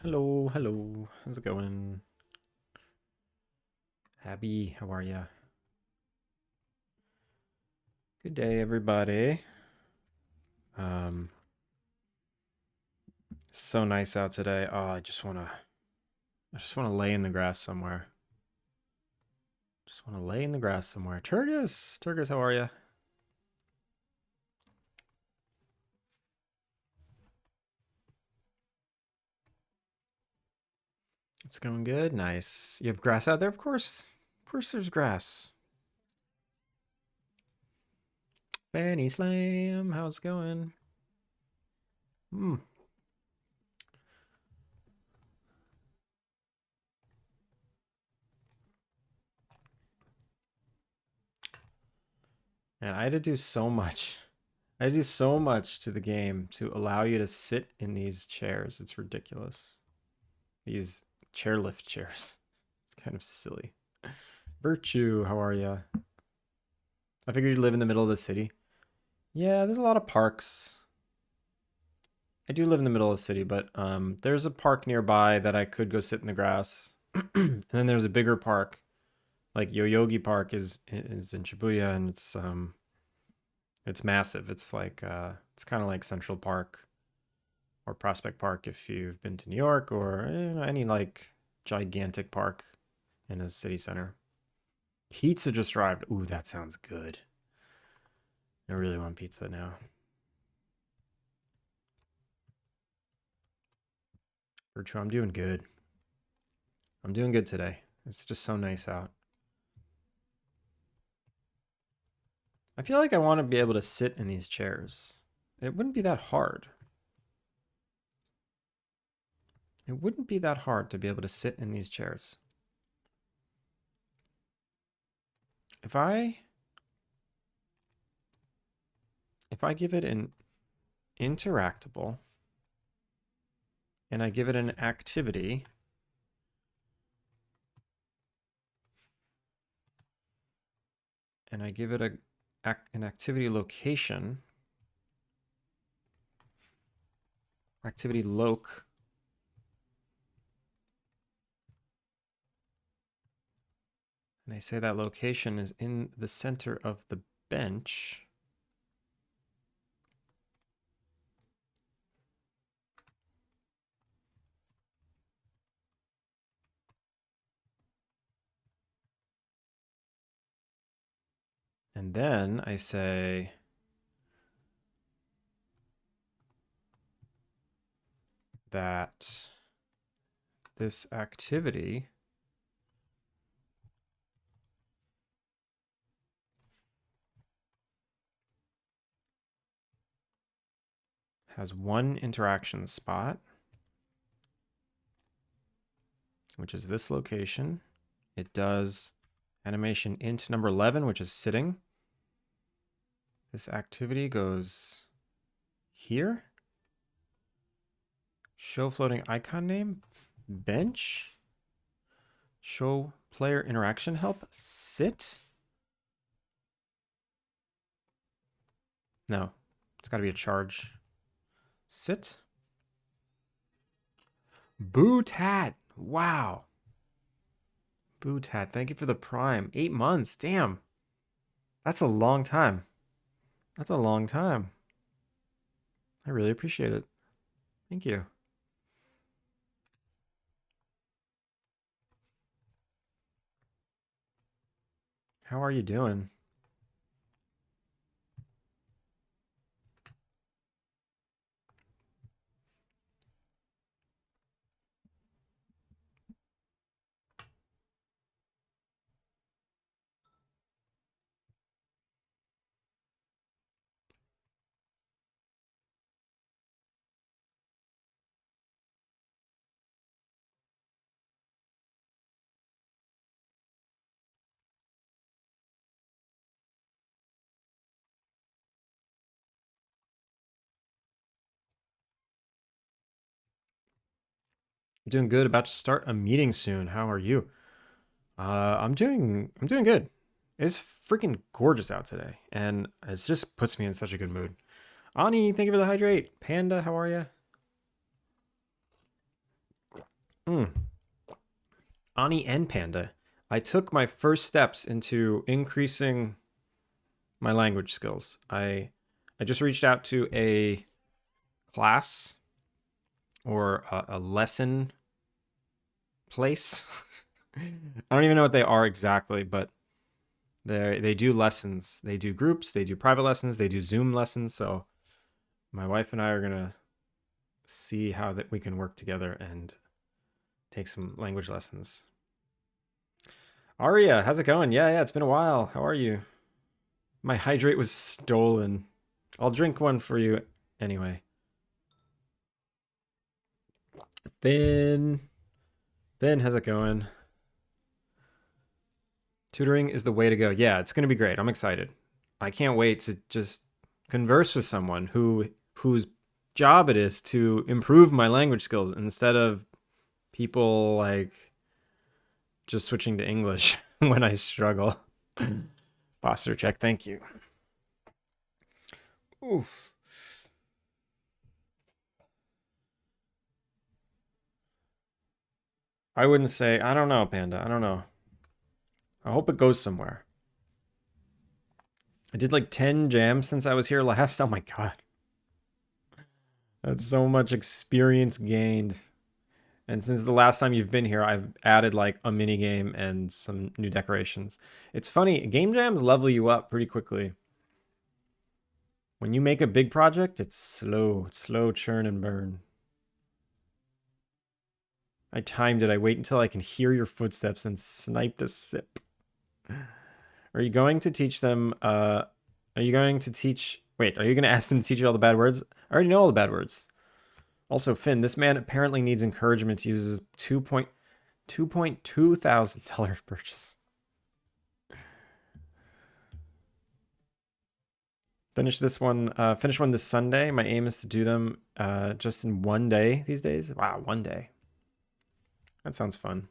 Hello, hello. How's it going? Abby, how are ya? Good day, everybody. Um, so nice out today. Oh, I just wanna lay in the grass somewhere. Just wanna lay in the grass somewhere. Turgis, how are ya? It's going good. Nice. You have grass out there, of course. Of course, there's grass. Fanny Slam, how's it going? Hmm. And I had to do so much. I had to do so much to the game to allow you to sit in these chairs. It's ridiculous. These chairlift chairs. It's kind of silly. Virtue, how are you? I figured you live in the middle of the city. Yeah, there's a lot of parks. I do live in the middle of the city, but there's a park nearby that I could go sit in the grass. And then there's a bigger park, like Yoyogi Park is in Shibuya, and it's massive. It's like it's kind of like Central Park or Prospect Park if you've been to New York or any like gigantic park in a city center. Pizza just arrived. Ooh, that sounds good. I really want pizza now. Virtue, I'm doing good. I'm doing good today. It's just so nice out. I feel like I want to be able to sit in these chairs. It wouldn't be that hard. It wouldn't be that hard to be able to sit in these chairs. If I give it an interactable and I give it an activity, and I give it an activity location, activity loc, and I say that location is in the center of the bench, and then I say that this activity has one interaction spot, which is this location. It does animation int number 11, which is sitting. This activity goes here. Show floating icon name, bench. Show player interaction help, sit. No, it's got to be a charge. Sit. Bootat. Wow. Bootat, thank you for the prime. 8 months. Damn. That's a long time. That's a long time. I really appreciate it. Thank you. How are you doing? I'm doing good. About to start a meeting soon. How are you? I'm doing good. It's freaking gorgeous out today, and it just puts me in such a good mood. Ani, thank you for the hydrate. Panda, how are you? Ani and Panda. I took my first steps into increasing my language skills. I just reached out to a class or a lesson place. I don't even know what they are exactly, but they do lessons. They do groups, they do private lessons, they do Zoom lessons. So my wife and I are gonna see how that we can work together and take some language lessons. Aria, how's it going? Yeah, it's been a while. How are you? My hydrate was stolen. I'll drink one for you anyway. Finn, how's it going? Tutoring is the way to go. Yeah, it's going to be great. I'm excited. I can't wait to just converse with someone whose job it is to improve my language skills instead of people like just switching to English when I struggle. Posture check. Thank you. Oof. I wouldn't say, I don't know, Panda. I don't know. I hope it goes somewhere. I did like 10 jams since I was here last. Oh my god. That's so much experience gained. And since the last time you've been here, I've added like a mini game and some new decorations. It's funny, game jams level you up pretty quickly. When you make a big project, it's slow churn and burn. I timed it. I wait until I can hear your footsteps and sniped a sip. Are you going to teach them, are you going to ask them to teach you all the bad words? I already know all the bad words. Also, Finn, this man apparently needs encouragement to use his $2.2 thousand purchase. Finish one this Sunday. My aim is to do them just in one day these days. Wow, one day. That sounds fun.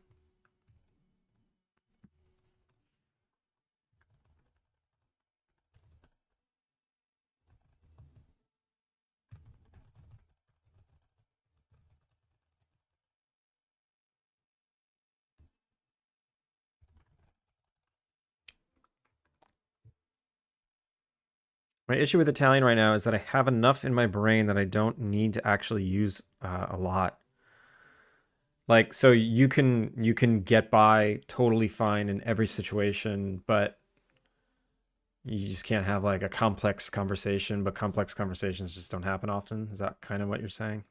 My issue with Italian right now is that I have enough in my brain that I don't need to actually use a lot. Like, so you can get by totally fine in every situation, but you just can't have like a complex conversation, but complex conversations just don't happen often. Is that kind of what you're saying?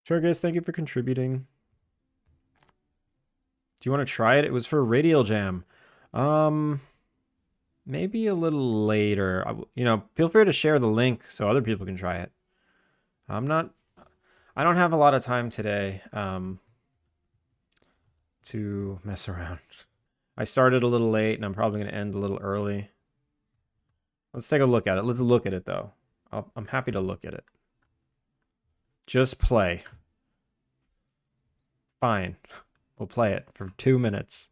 Sure, guys, thank you for contributing. Do you want to try it? It was for Radial Jam. Maybe a little later. Feel free to share the link so other people can try it. I don't have a lot of time today to mess around. I started a little late and I'm probably going to end a little early. Let's take a look at it. Let's look at it though. I'm happy to look at it. Just play. Fine. We'll play it for 2 minutes.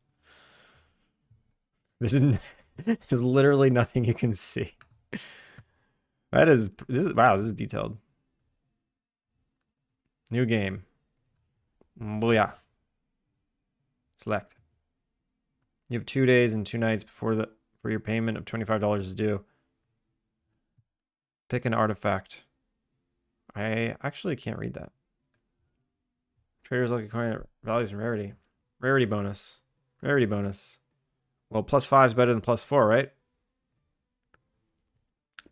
There's literally nothing you can see. This is detailed. New game. Booyah. Select. You have 2 days and 2 nights for your payment of $25 is due. Pick an artifact. I actually can't read that. Traders lucky coin values and rarity. Rarity bonus. Rarity bonus. Well, +5 is better than +4, right?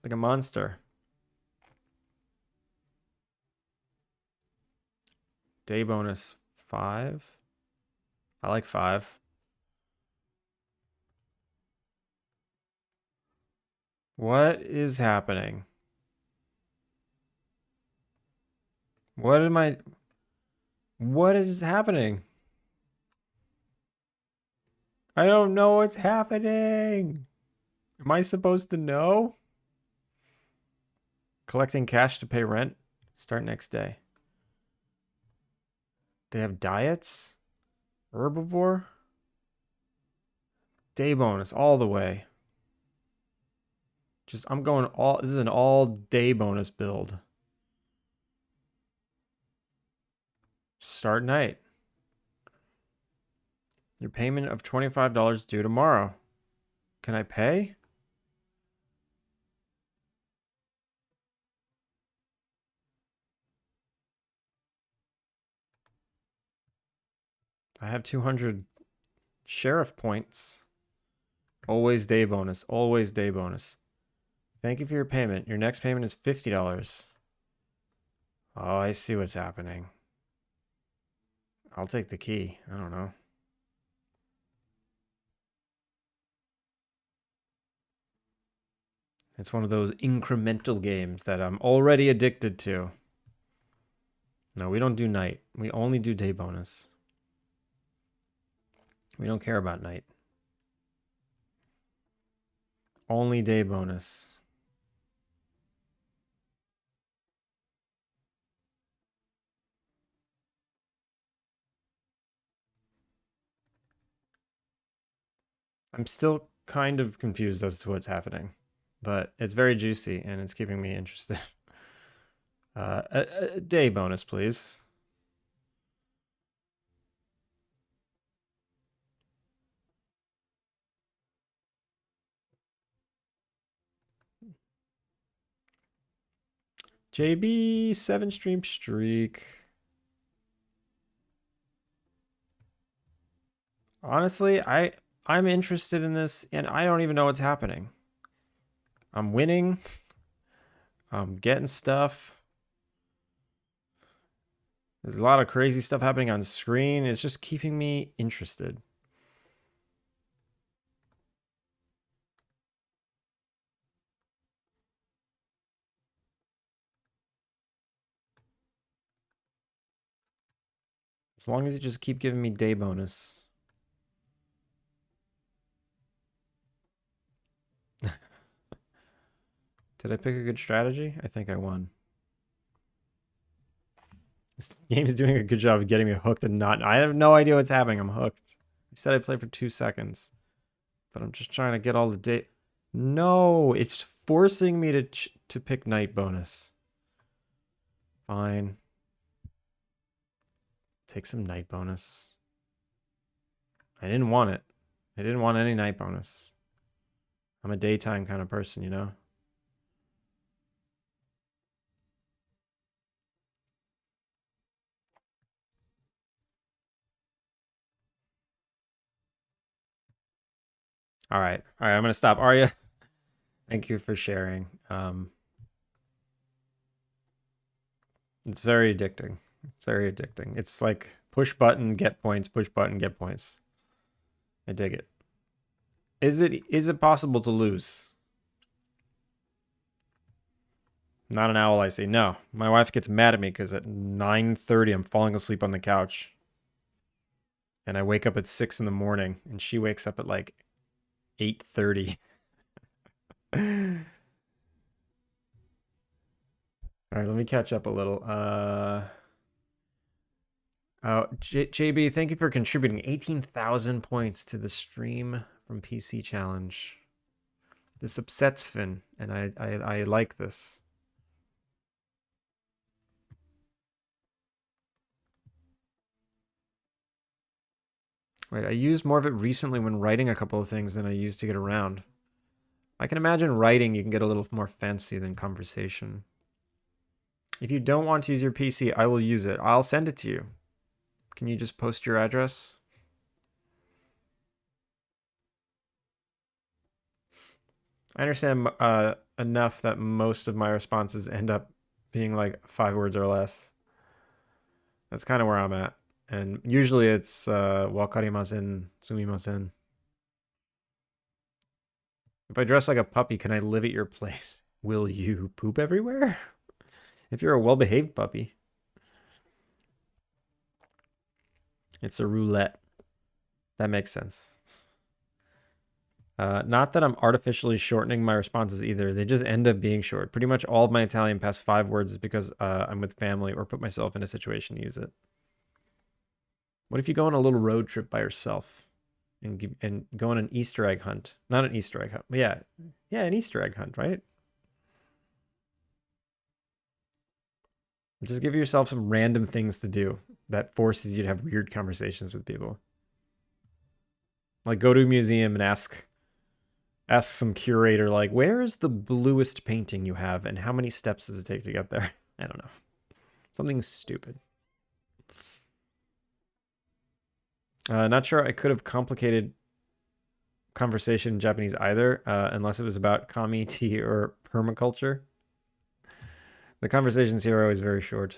Like a monster. Day bonus 5. I like 5. What is happening? What is happening? I don't know what's happening. Am I supposed to know? Collecting cash to pay rent. Start next day. They have diets? Herbivore? Day bonus all the way. I'm going all, this is an all day bonus build. Start night. Your payment of $25 due tomorrow. Can I pay? I have 200 sheriff points. Always day bonus. Always day bonus. Thank you for your payment. Your next payment is $50. Oh, I see what's happening. I'll take the key. I don't know. It's one of those incremental games that I'm already addicted to. No, we don't do night. We only do day bonus. We don't care about night. Only day bonus. I'm still kind of confused as to what's happening, but it's very juicy and it's keeping me interested. A day bonus, please. JB 7-stream streak. Honestly, I'm interested in this and I don't even know what's happening. I'm winning. I'm getting stuff. There's a lot of crazy stuff happening on screen. It's just keeping me interested. As long as you just keep giving me day bonus. Did I pick a good strategy? I think I won. This game is doing a good job of getting me hooked and not. I have no idea what's happening. I'm hooked. I said I'd play for 2 seconds. But I'm just trying to get all the day. No, it's forcing me to pick night bonus. Fine. Take some night bonus. I didn't want it. I didn't want any night bonus. I'm a daytime kind of person, you know? All right. All right, I'm going to stop. Arya, thank you for sharing. It's very addicting. It's very addicting. It's like push button, get points, push button, get points. I dig it. Is it possible to lose? Not an owl, I say. No. My wife gets mad at me because at 9:30 I'm falling asleep on the couch. And I wake up at 6 in the morning and she wakes up at like 8:30. All right, let me catch up a little. JB, thank you for contributing 18,000 points to the stream from PC Challenge. This upsets Finn, and I like this. Wait, I used more of it recently when writing a couple of things than I used to get around. I can imagine writing you can get a little more fancy than conversation. If you don't want to use your PC, I will use it. I'll send it to you. Can you just post your address? I understand enough that most of my responses end up being like 5 words or less. That's kind of where I'm at. And usually it's wakarimasen, sumimasen. If I dress like a puppy, can I live at your place? Will you poop everywhere? If you're a well-behaved puppy. It's a roulette. That makes sense. Not that I'm artificially shortening my responses either. They just end up being short. Pretty much all of my Italian past 5 words is because I'm with family or put myself in a situation to use it. What if you go on a little road trip by yourself and go on an Easter egg hunt? Not an Easter egg hunt, but yeah, an Easter egg hunt, right? Just give yourself some random things to do that forces you to have weird conversations with people. Like go to a museum and ask some curator, like, where is the bluest painting you have and how many steps does it take to get there? I don't know. Something stupid. Not sure I could have complicated conversation in Japanese either, unless it was about kami, tea, or permaculture. The conversations here are always very short.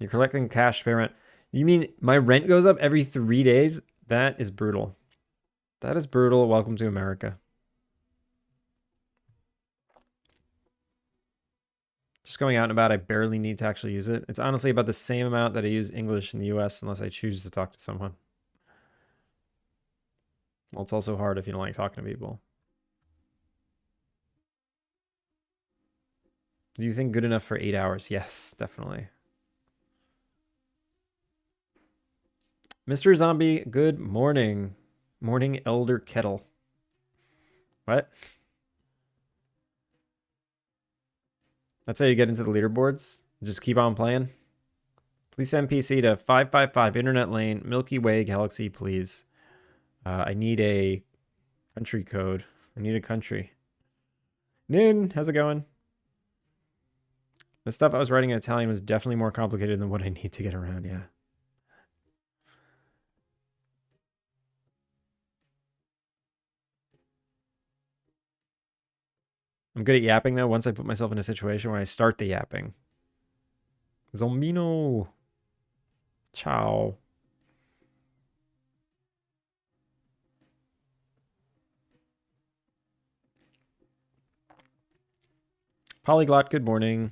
You're collecting cash to pay rent. You mean my rent goes up every 3 days? That is brutal. That is brutal. Welcome to America. Just going out and about, I barely need to actually use it. It's honestly about the same amount that I use English in the US unless I choose to talk to someone. Well, it's also hard if you don't like talking to people. Do you think good enough for 8 hours? Yes, definitely. Mr. Zombie, good morning. Morning, Elder Kettle. What? That's how you get into the leaderboards? Just keep on playing? Please send PC to 555 Internet Lane, Milky Way Galaxy, please. I need a country code. I need a country. Nin, how's it going? The stuff I was writing in Italian was definitely more complicated than what I need to get around, yeah. I'm good at yapping, though, once I put myself in a situation where I start the yapping. Zombino. Ciao. Polyglot, good morning.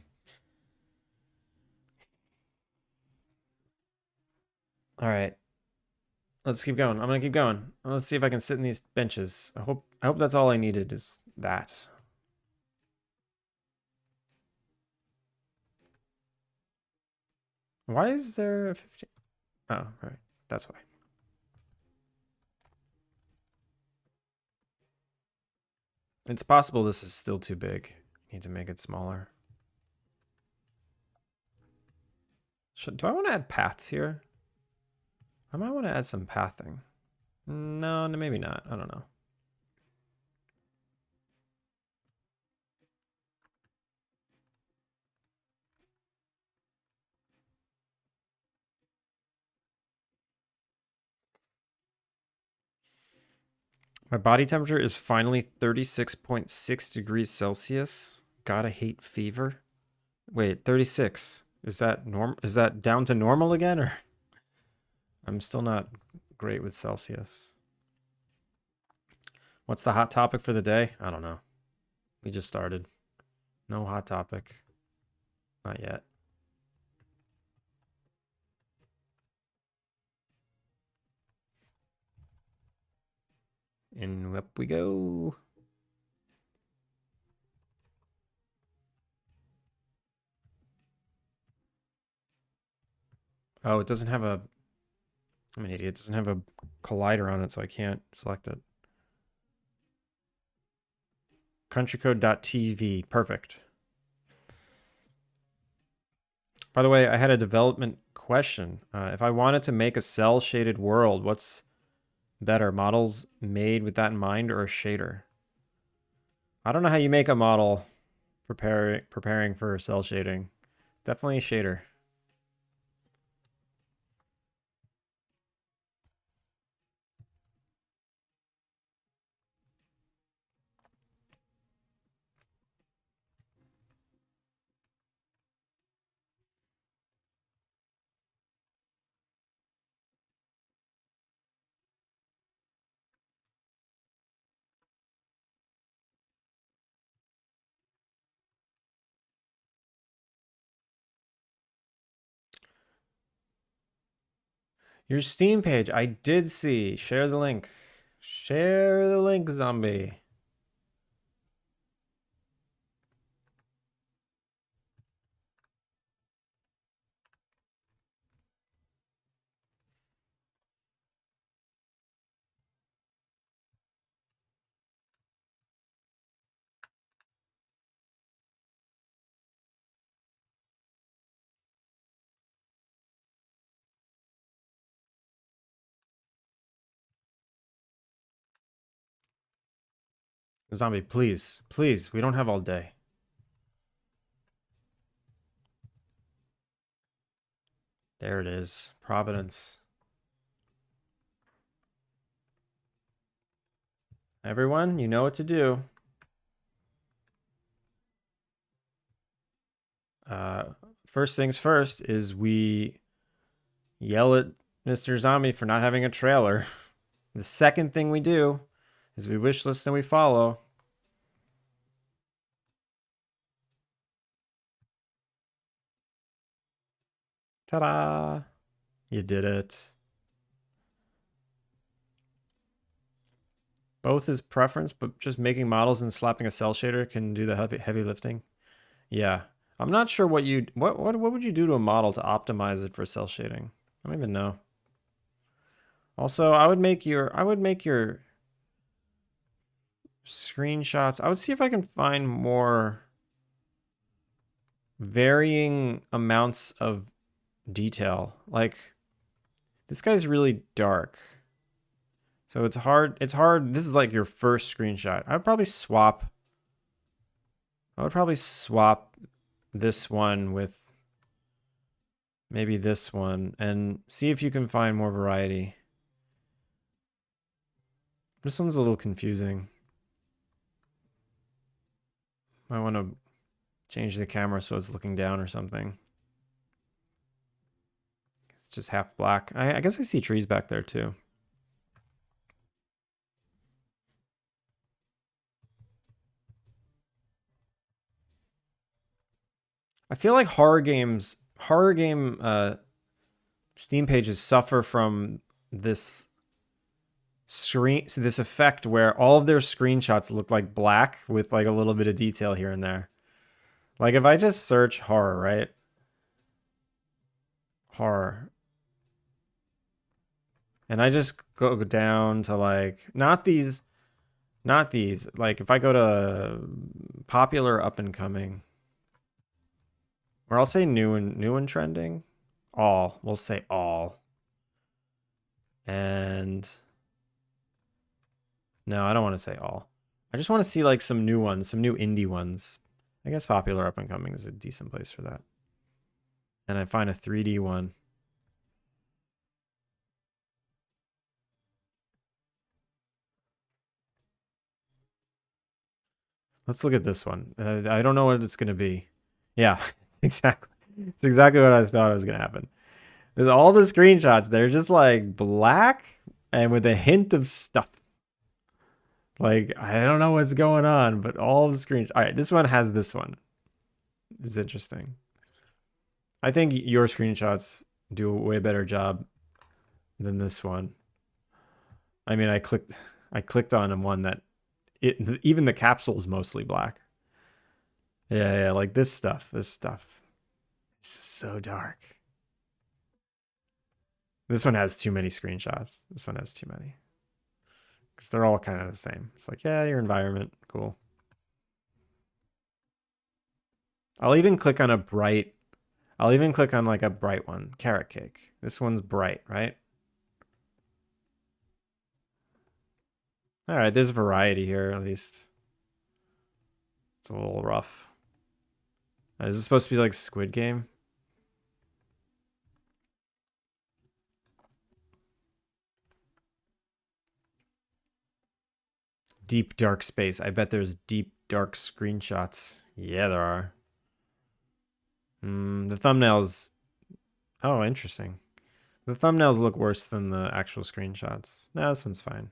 All right. Let's keep going. I'm going to keep going. Let's see if I can sit in these benches. I hope that's all I needed is that. Why is there a 15? Oh, right. That's why. It's possible this is still too big. I need to make it smaller. Do I want to add paths here? I might want to add some pathing. No, maybe not. I don't know. My body temperature is finally 36.6 degrees Celsius. Gotta hate fever. Wait, 36. Is that is that down to normal again, or I'm still not great with Celsius. What's the hot topic for the day? I don't know. We just started. No hot topic. Not yet. And up we go. Oh, it doesn't have a... I'm an idiot. It doesn't have a collider on it, so I can't select it. Countrycode.tv. Perfect. By the way, I had a development question. If I wanted to make a cell-shaded world, what's better, models made with that in mind or a shader? I don't know how you make a model preparing for cell shading. Definitely a shader. Your Steam page, I did see. Share the link. Share the link, zombie. Zombie, please. Please. We don't have all day. There it is. Providence. Everyone, you know what to do. First things first is we yell at Mr. Zombie for not having a trailer. The second thing we do is we wish list and we follow. Ta-da! You did it. Both is preference, but just making models and slapping a cell shader can do the heavy lifting. Yeah. I'm not sure what would you do to a model to optimize it for cell shading? I don't even know. Also, I would make your screenshots. I would see if I can find more varying amounts of detail. Like this guy's really dark. So it's hard. It's hard. This is like your first screenshot. I would probably swap this one with maybe this one and see if you can find more variety. This one's a little confusing. I want to change the camera so it's looking down or something. It's just half black. I guess I see trees back there too. I feel like horror game Steam pages suffer from this this effect where all of their screenshots look like black with like a little bit of detail here and there. Like if I just search horror, right? Horror. And I just go down to like not these. Like if I go to popular up and coming, or I'll say new and trending, all. We'll say all. And no, I don't want to say all. I just want to see like some new ones, some new indie ones. I guess popular up and coming is a decent place for that. And I find a 3D one. Let's look at this one. I don't know what it's going to be. Yeah, exactly. It's exactly what I thought was going to happen. There's all the screenshots. They're just like black and with a hint of stuff. Like, I don't know what's going on, but all the screenshots. All right, this one has this one. It's interesting. I think your screenshots do a way better job than this one. I mean, I clicked on one that even the capsule is mostly black. Yeah, like this stuff. It's just so dark. This one has too many screenshots. This one has too many. Because they're all kind of the same. It's like, yeah, your environment, cool. I'll even click on like a bright one. Carrot cake. This one's bright, right? All right, there's variety here at least. It's a little rough. Is this supposed to be like Squid Game? Deep dark space. I bet there's deep dark screenshots. Yeah, there are. The thumbnails. Oh, interesting. The thumbnails look worse than the actual screenshots. No, this one's fine.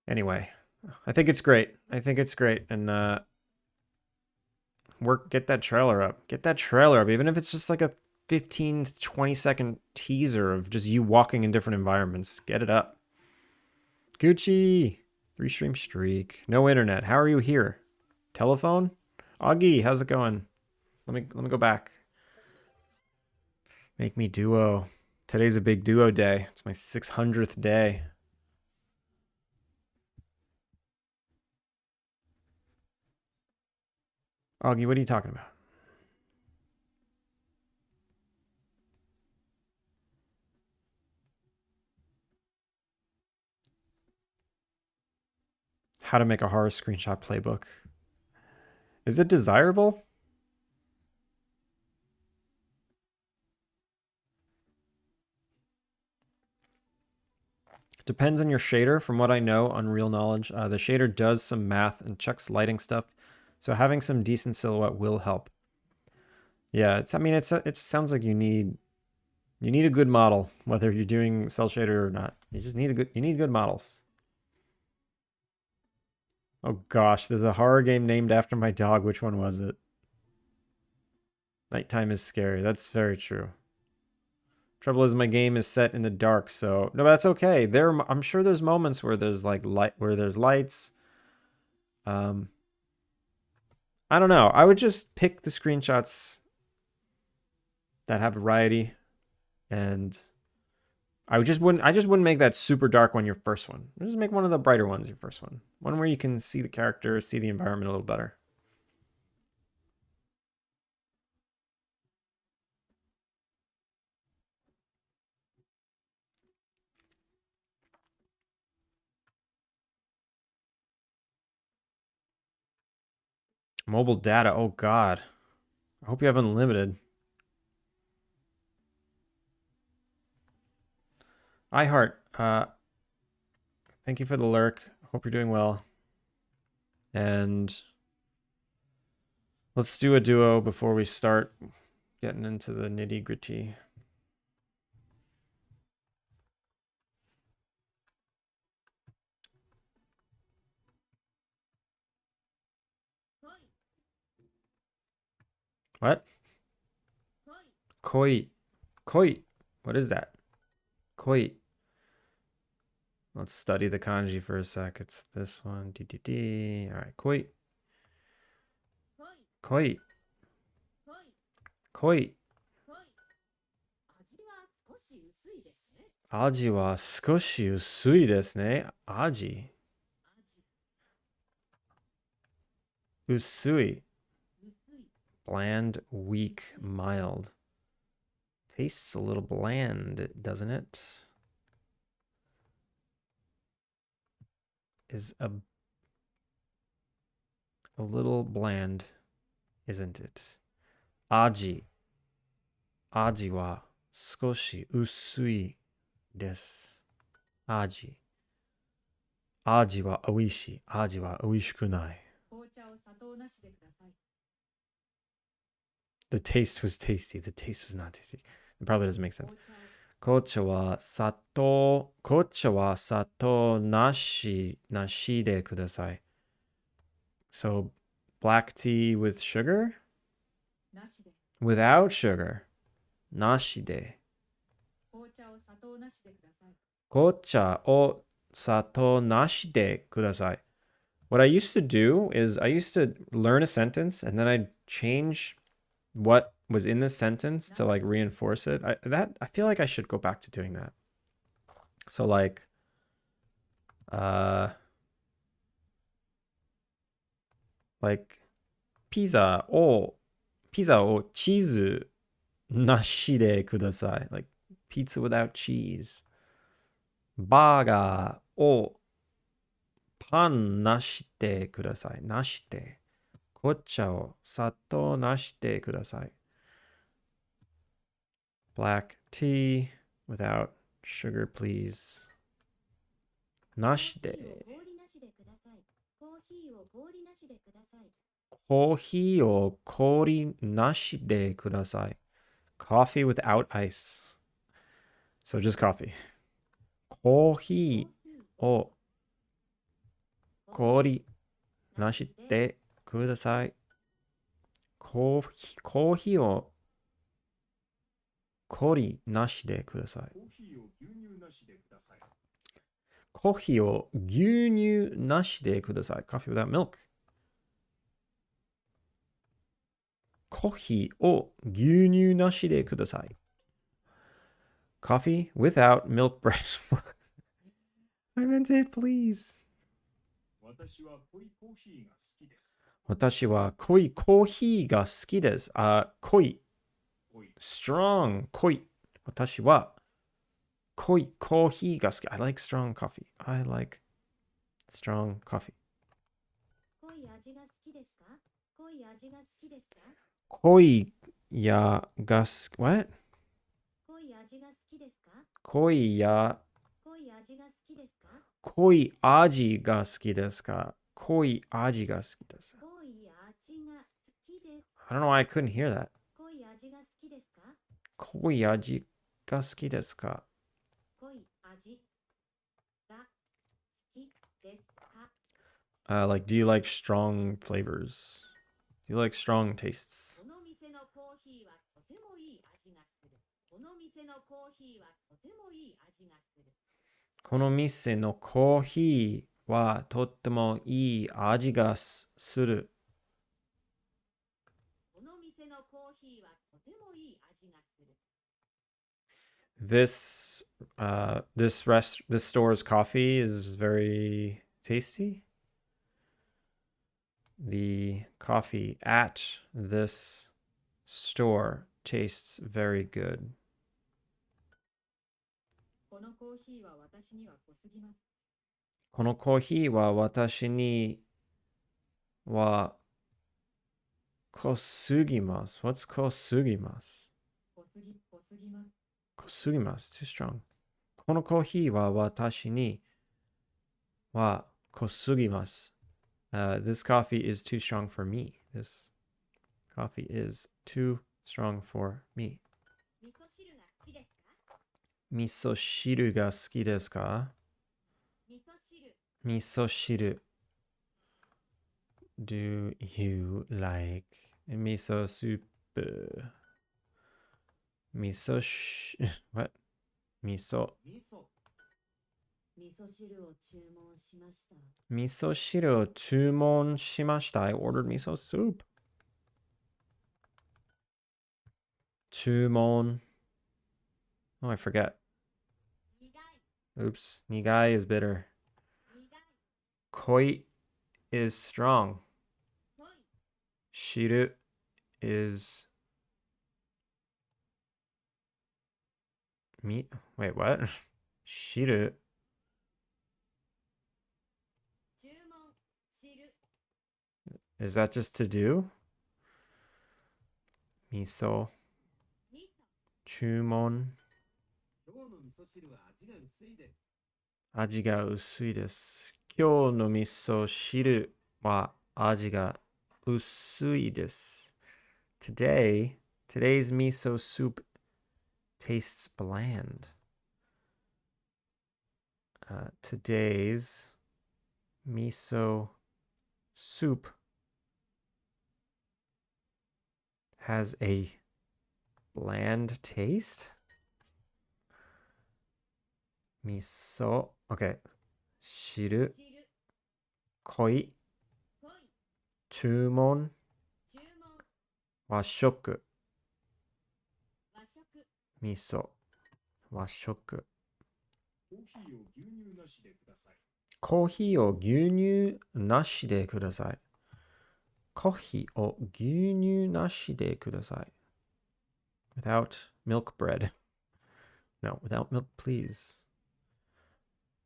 Anyway, I think it's great. And get that trailer up. Get that trailer up, even if it's just like a 15 to 20 second teaser of just you walking in different environments. Get it up. Gucci. 3-stream streak. No internet. How are you here? Telephone? Augie, how's it going? Let me go back. Make me duo. Today's a big duo day. It's my 600th day. Augie, what are you talking about? how to make a horror screenshot playbook. Is it desirable? Depends on your shader. From what I know, Unreal knowledge, the shader does some math and checks lighting stuff. So having some decent silhouette will help. Yeah, it sounds like you need a good model, whether you're doing cell shader or not. You need good models. Oh gosh, there's a horror game named after my dog. Which one was it? Nighttime is scary. That's very true. Trouble is my game is set in the dark, so no, that's okay. I'm sure there's moments where there's like lights. I don't know. I would just pick the screenshots that have variety, and I just wouldn't make that super dark one your first one. Just make one of the brighter ones your first one. One where you can see the character, see the environment a little better. Mobile data. Oh God. I hope you have unlimited. iHeart. Thank you for the lurk. Hope you're doing well. And let's do a duo before we start getting into the nitty gritty. What? Koi. Koi. What is that? Koi. Let's study the kanji for a sec. It's this one. D. All right. Koi. Koi. Koi. 味は少し薄いですね。味。薄い。Bland, weak, mild. Tastes a little bland, doesn't it? Is a little bland, isn't it? Aji. Aji wa skoshi usui desu. Aji. Aji wa oishii. Aji wa oishikunai. The taste was tasty. The taste was not tasty. It probably doesn't make sense. Kocha wa sato nashi de kudasai. So black tea with sugar? Without sugar. Nashi de. Kocha o sato nashi de kudasai. What I used to do is I used to learn a sentence and then I'd change what was in this sentence to like reinforce it. I feel like I should go back to doing that. So like pizza o cheese nashi de kudasai. Like pizza without cheese. Burger o pan nashi de kudasai. Nashi de. Kocha o sato nashi de kudasai. Black tea without sugar, please. Nashi de. Coffee o kori nashi de kudasai. Coffee without ice. So just coffee. Coffee o kori nashi de kudasai. Coffee o kori nashi de kudasai. Coffee o gyunyu nashi de kudasai. Coffee without milk. Coffee o gyunyu nashi de kudasai. Coffee without milk bread. I meant it, please. 私は濃いコーヒーが好きです。濃い。strong 濃い。私は濃いコーヒーが好き。I like strong coffee. I like strong coffee. Koi ya gas. What? Koi ya. Koi aji ga suki desu ka? Koi aji ga suki desu. I don't know why I couldn't hear that. Koi aji ga suki desu ka? Like, do you like strong flavors? Do you like strong tastes? この店のコーヒーはとてもいい味がする。この店のコーヒーはとてもいい味がする。この店のコーヒーはとってもいい味がする。この店のコーヒーはとてもいい味がする。This this store's coffee is very tasty. The coffee at this store tastes very good. このコーヒーは私には濃すぎます。このコーヒーは私には濃すぎます。What's 濃すぎます？濃すぎます。濃すぎます。Too strong. このコーヒーは私には濃すぎます。This coffee is too strong for me. This coffee is too strong for me. 味噌汁が好きですか？味噌汁が好きですか？味噌汁。Do you like miso soup? What? Miso. 味噌汁を注文しました。味噌汁を注文しました。I ordered miso soup. 注文. Oh, I forget. Oops. Nigai is bitter. Koi is strong. Shiru is meat. Wait, what? Shiru. Is that just to do? Miso. Chumon. 今日の味噌汁は味が薄いです。味が薄いです。今日の味噌汁は味が薄いです。Today's miso soup tastes bland. Today's miso soup has a bland taste. Miso. Okay. 汁。濃い。注文。和食。味噌。和食。コーヒーを牛乳なしでください。コーヒーを牛乳なしでください。Without milk bread. No, without milk, please.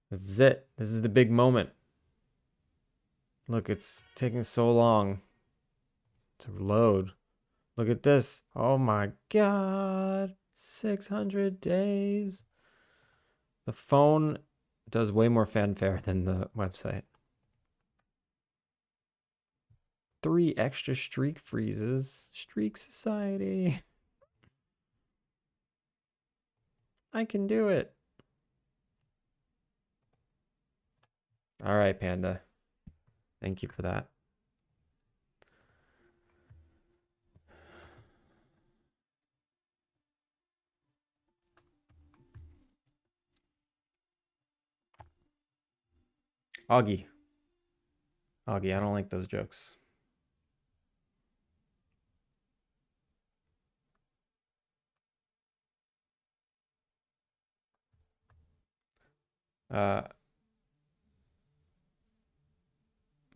This is it. This is the big moment. Look, it's taking so long to load. Look at this. Oh my god. 600 days. The phone does way more fanfare than the website. 3 extra streak freezes. Streak Society. I can do it. All right, Panda. Thank you for that. Augie. Augie, I don't like those jokes.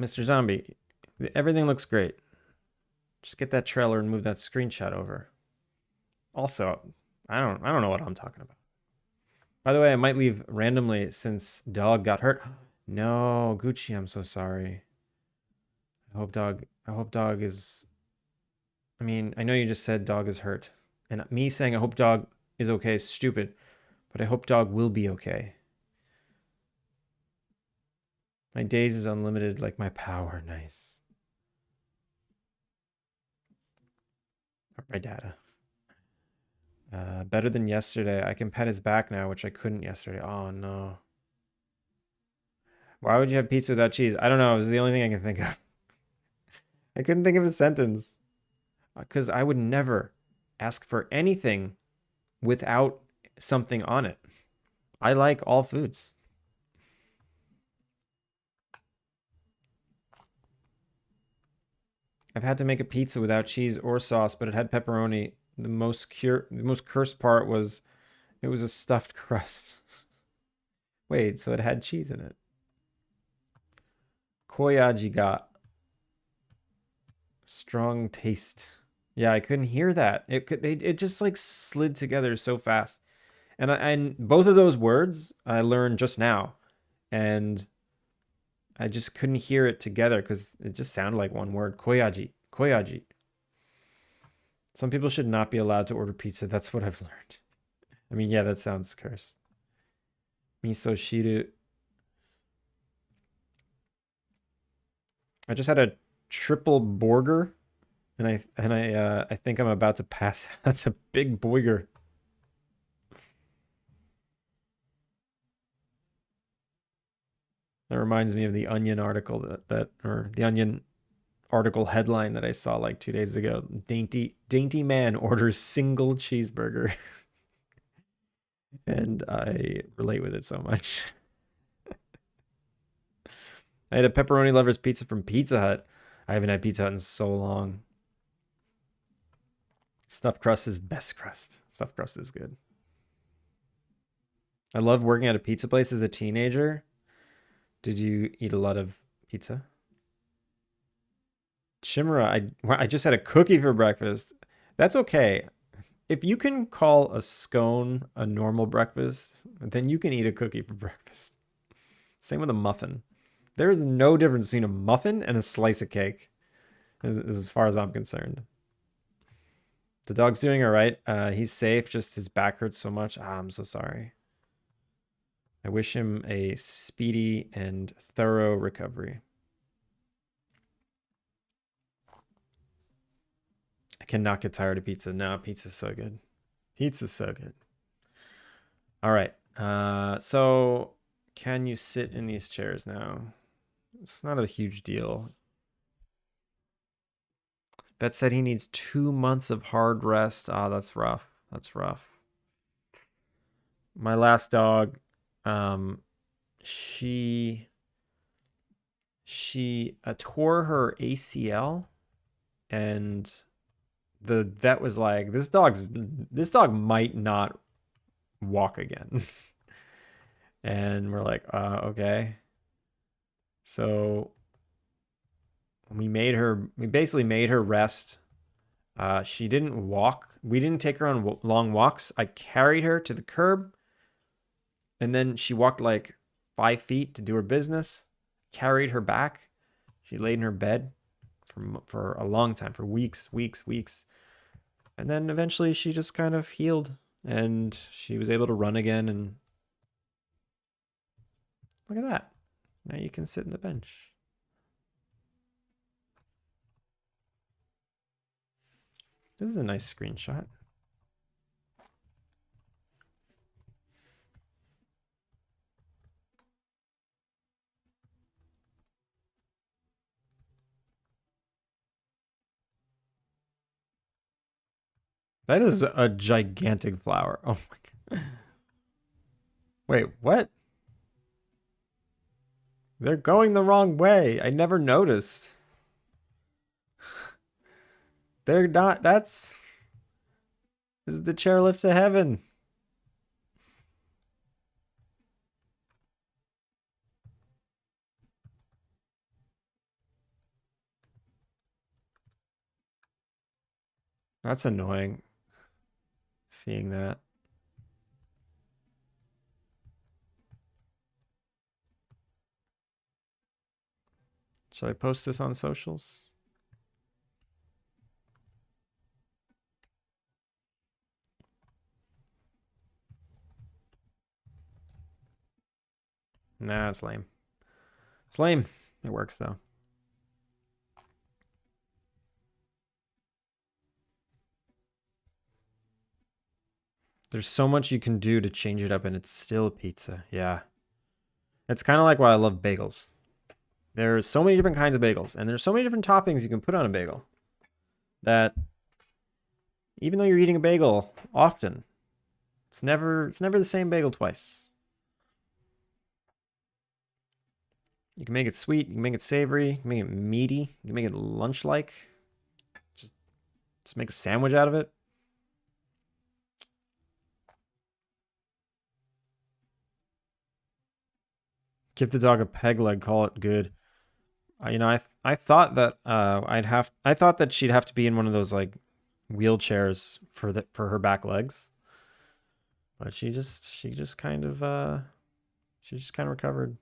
Mr. Zombie, everything looks great. Just get that trailer and move that screenshot over. Also, I don't know what I'm talking about. By the way, I might leave randomly since dog got hurt. No, Gucci, I'm so sorry. I hope dog is, I mean, I know you just said dog is hurt. And me saying I hope dog is okay is stupid, but I hope dog will be okay. My days is unlimited like my power. Nice. Or my data. Better than yesterday. I can pet his back now, which I couldn't yesterday. Oh no. Why would you have pizza without cheese? I don't know. It was the only thing I can think of. I couldn't think of a sentence. Because I would never ask for anything without something on it. I like all foods. I've had to make a pizza without cheese or sauce, but it had pepperoni. The most cursed part was it was a stuffed crust. Wait, so it had cheese in it. Koyaji got strong taste. Yeah, I couldn't hear that. It just like slid together so fast. And both of those words I learned just now, and I just couldn't hear it together because it just sounded like one word. Koyaji, koyaji. Some people should not be allowed to order pizza. That's what I've learned. I mean, yeah, that sounds cursed. Miso shiru. I just had a triple burger, and I think I'm about to pass. That's a big burger. That reminds me of the Onion article or the Onion article headline that I saw like 2 days ago. Dainty man orders single cheeseburger. And I relate with it so much. I had a pepperoni lovers pizza from Pizza Hut. I haven't had Pizza Hut in so long. Stuffed crust is the best crust. Stuffed crust is good. I loved working at a pizza place as a teenager. Did you eat a lot of pizza? Chimera, I just had a cookie for breakfast. That's okay. If you can call a scone a normal breakfast, then you can eat a cookie for breakfast. Same with a muffin. There is no difference between a muffin and a slice of cake, as far as I'm concerned. The dog's doing all right. He's safe, just his back hurts so much. I'm so sorry. I wish him a speedy and thorough recovery. I cannot get tired of pizza. No, pizza's so good. Pizza's so good. All right. So can you sit in these chairs now? It's not a huge deal. Bet said he needs 2 months of hard rest. Ah, that's rough. That's rough. My last dog, she tore her ACL, and the vet was like, this dog might not walk again. And we're like, okay. So we basically made her rest. She didn't walk. We didn't take her on long walks. I carried her to the curb, and then she walked like 5 feet to do her business. Carried her back. She laid in her bed for a long time, for weeks. And then eventually she just kind of healed, and she was able to run again. And look at that. Now you can sit in the bench. This is a nice screenshot. That is a gigantic flower. Oh my god. Wait, what? They're going the wrong way. I never noticed. They're not. This is the chairlift to heaven. That's annoying. Seeing that. Should I post this on socials? Nah, it's lame. It's lame. It works though. There's so much you can do to change it up and it's still pizza. Yeah. It's kind of like why I love bagels. There's so many different kinds of bagels and there's so many different toppings you can put on a bagel that even though you're eating a bagel often, it's never the same bagel twice. You can make it sweet, you can make it savory, you can make it meaty, you can make it lunch-like. Just make a sandwich out of it. Give the dog a peg leg, call it good. You know, I thought that I thought that she'd have to be in one of those like wheelchairs for her back legs. But she just kind of recovered.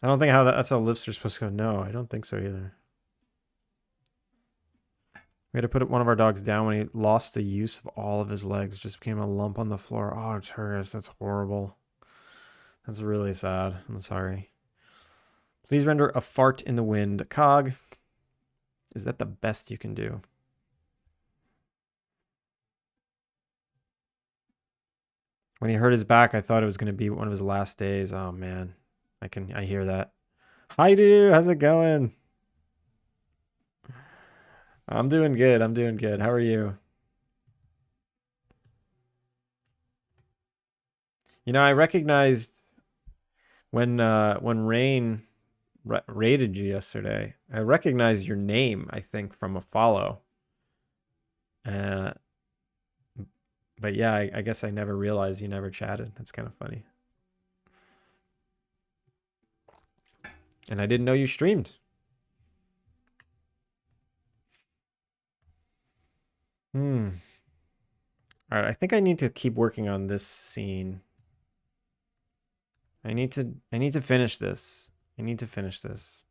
I don't think that's how lifts are supposed to go. No, I don't think so either. We had to put one of our dogs down when he lost the use of all of his legs. Just became a lump on the floor. Oh, Turris, that's horrible. That's really sad. I'm sorry. Please render a fart in the wind. Cog, is that the best you can do? When he hurt his back, I thought it was going to be one of his last days. Oh, man. I hear that. Hi, dude. How's it going? I'm doing good. I'm doing good. How are you? You know, I recognized when Rain raided you yesterday. I recognized your name, I think, from a follow. But yeah, I guess I never realized you never chatted. That's kind of funny. And I didn't know you streamed. All right, I think I need to keep working on this scene. I need to finish this. I need to finish this.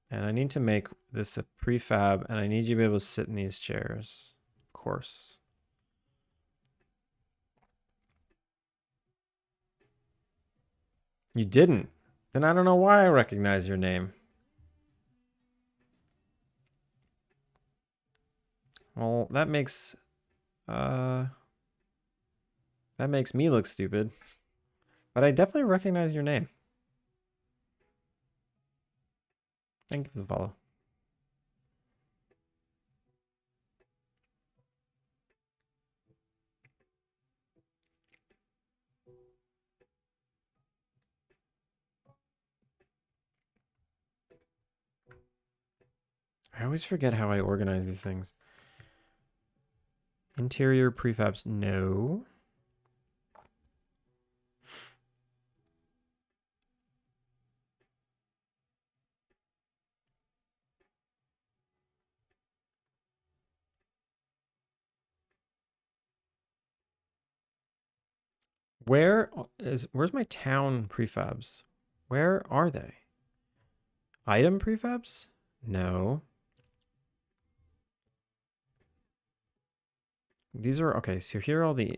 And I need to make this a prefab, and I need you to be able to sit in these chairs. Of course. You didn't. Then I don't know why I recognize your name. Well, that makes me look stupid. But I definitely recognize your name. Thank you for the follow. I always forget how I organize these things. Interior prefabs, no. Where's my town prefabs? Where are they? Item prefabs? No. These are okay, so here are all the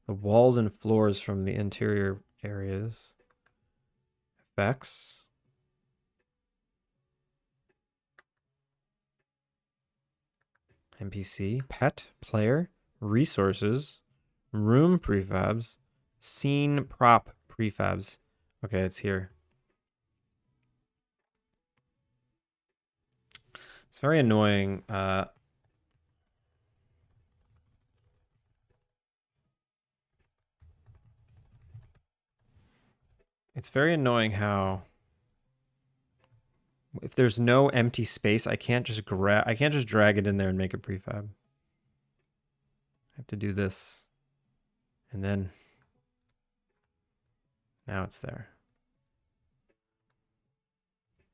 walls and floors from the interior areas. Effects. NPC, pet, player, resources, room prefabs, scene prop prefabs. Okay, it's here. It's very annoying. It's very annoying how if there's no empty space, I can't just drag it in there and make a prefab. I have to do this. And then now it's there.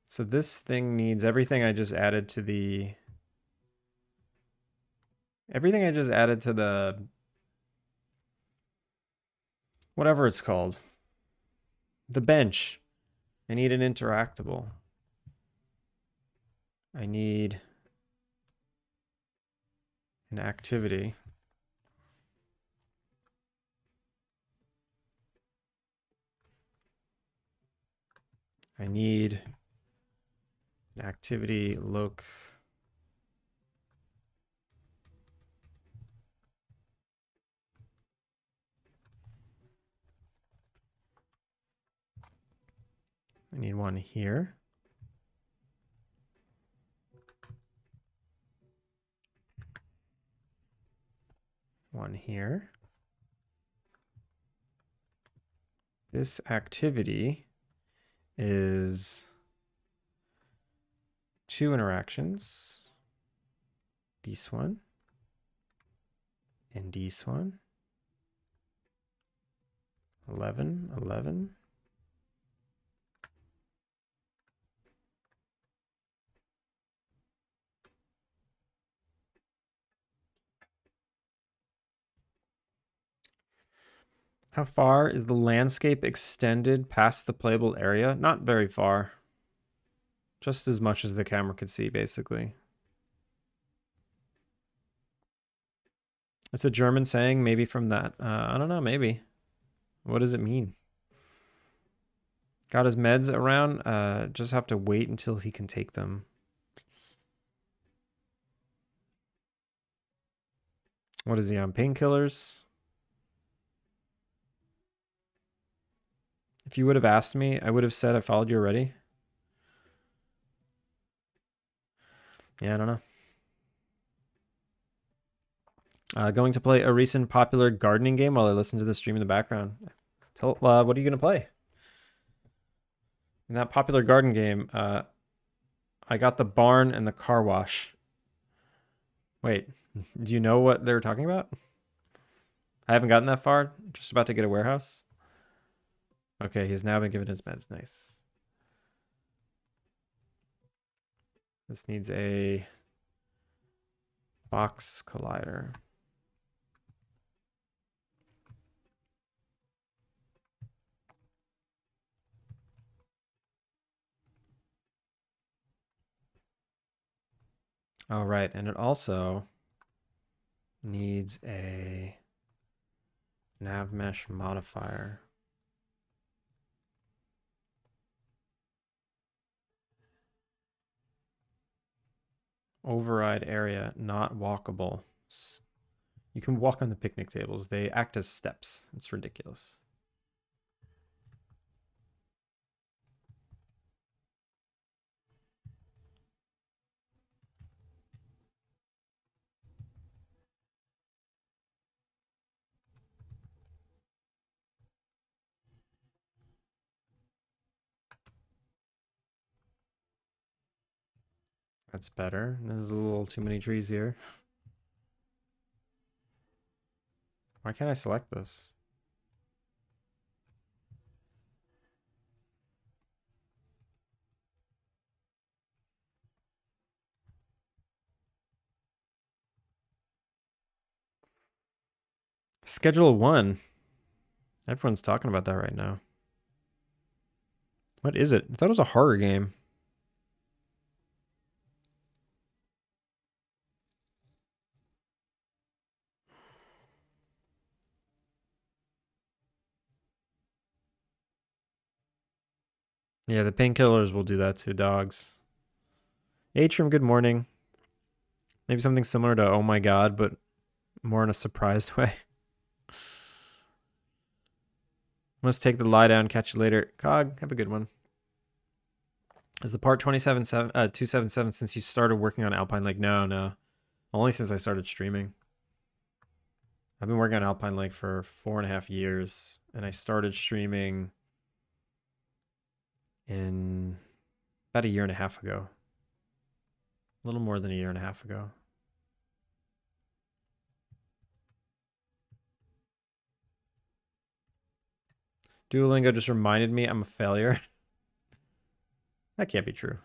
So this thing needs everything I just added to the whatever it's called. The bench. I need an interactable. I need an activity. I need an activity look. I need one here. One here. This activity is 2 interactions. This one. And this one. 11, 11. How far is the landscape extended past the playable area? Not very far. Just as much as the camera could see, basically. It's a German saying, maybe from that. I don't know, maybe. What does it mean? Got his meds around? Just have to wait until he can take them. What is he on? Painkillers? If you would have asked me, I would have said I followed you already. Yeah, I don't know. Going to play a recent popular gardening game while I listen to the stream in the background. What are you going to play? In that popular garden game, I got the barn and the car wash. Wait, do you know what they're talking about? I haven't gotten that far. Just about to get a warehouse. Okay, he's now been given his meds. Nice. This needs a box collider. Oh, right. And it also needs a nav mesh modifier. Override area, not walkable. You can walk on the picnic tables. They act as steps. It's ridiculous. That's better. There's a little too many trees here. Why can't I select this? Schedule 1. Everyone's talking about that right now. What is it? I thought it was a horror game. Yeah, the painkillers will do that to dogs. Atrium, good morning. Maybe something similar to Oh My God, but more in a surprised way. Must take the lie down. Catch you later. Cog, have a good one. Is the part 277 since you started working on Alpine Lake? No. Only since I started streaming. I've been working on Alpine Lake for 4.5 years, and I started streaming in about 1.5 years ago. A little more than 1.5 years ago. Duolingo just reminded me I'm a failure. That can't be true.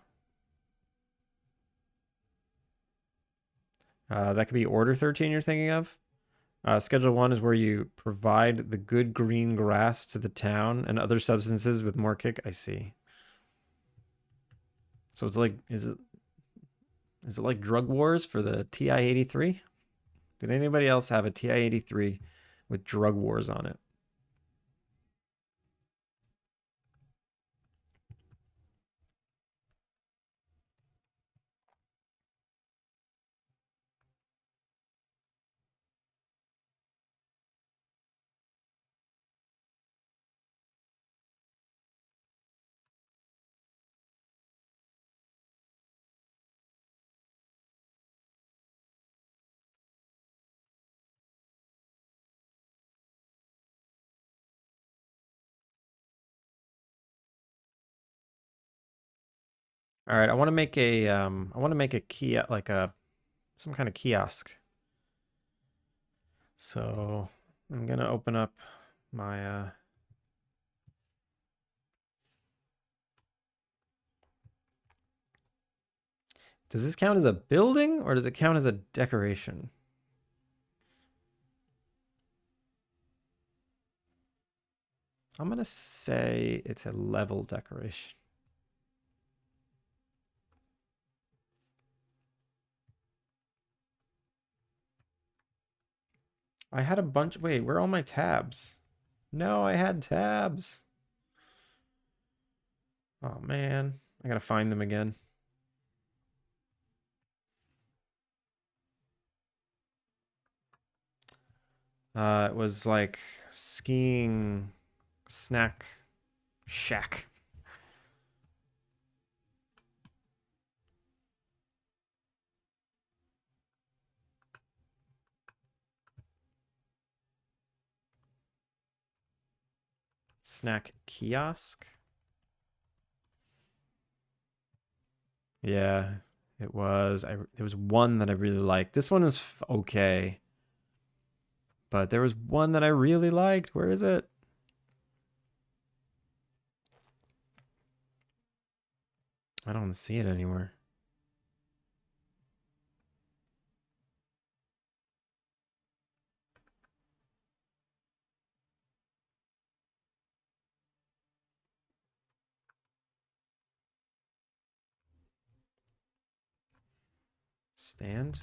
That could be Order 13 you're thinking of. Schedule 1 is where you provide the good green grass to the town and other substances with more kick. I see. So it's like, is it like Drug Wars for the TI-83? Did anybody else have a TI-83 with Drug Wars on it? All right, I want to make a key like some kind of kiosk. So I'm gonna open up my Does this count as a building or does it count as a decoration? I'm gonna say it's a level decoration. I had a bunch. Wait, where are all my tabs? No, I had tabs. Oh man, I gotta find them again. It was like skiing snack shack. Snack kiosk. Yeah, it was. There was one that I really liked. This one was okay, but there was one that I really liked. Where is it? I don't see it anywhere. Stand?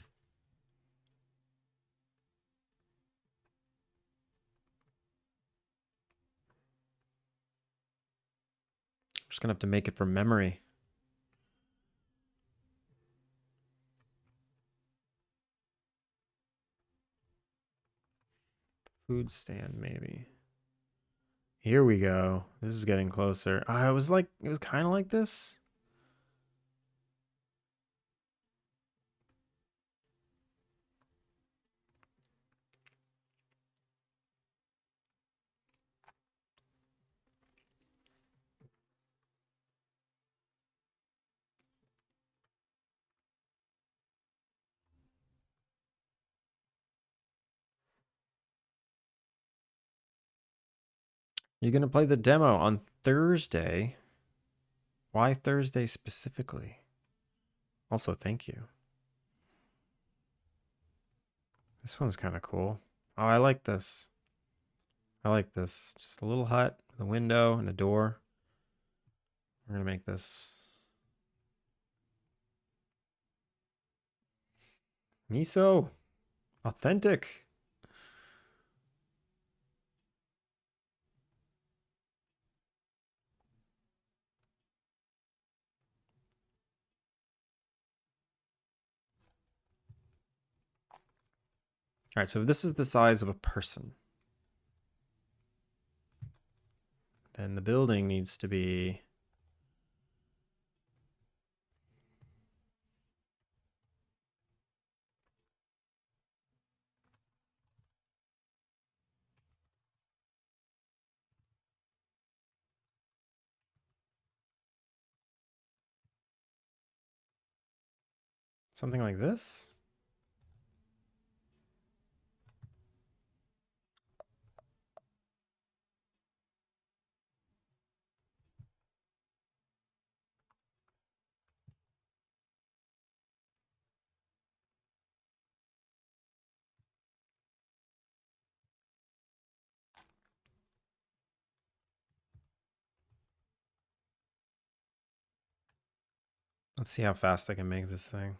I'm just gonna have to make it from memory. Food stand, maybe. Here we go. This is getting closer. It was kind of like this. You're gonna play the demo on Thursday. Why Thursday specifically? Also, thank you. This one's kind of cool. Oh, I like this. I like this. Just a little hut with a window and a door. We're gonna make this miso authentic. All right, so this is the size of a person. Then the building needs to be something like this. Let's see how fast I can make this thing.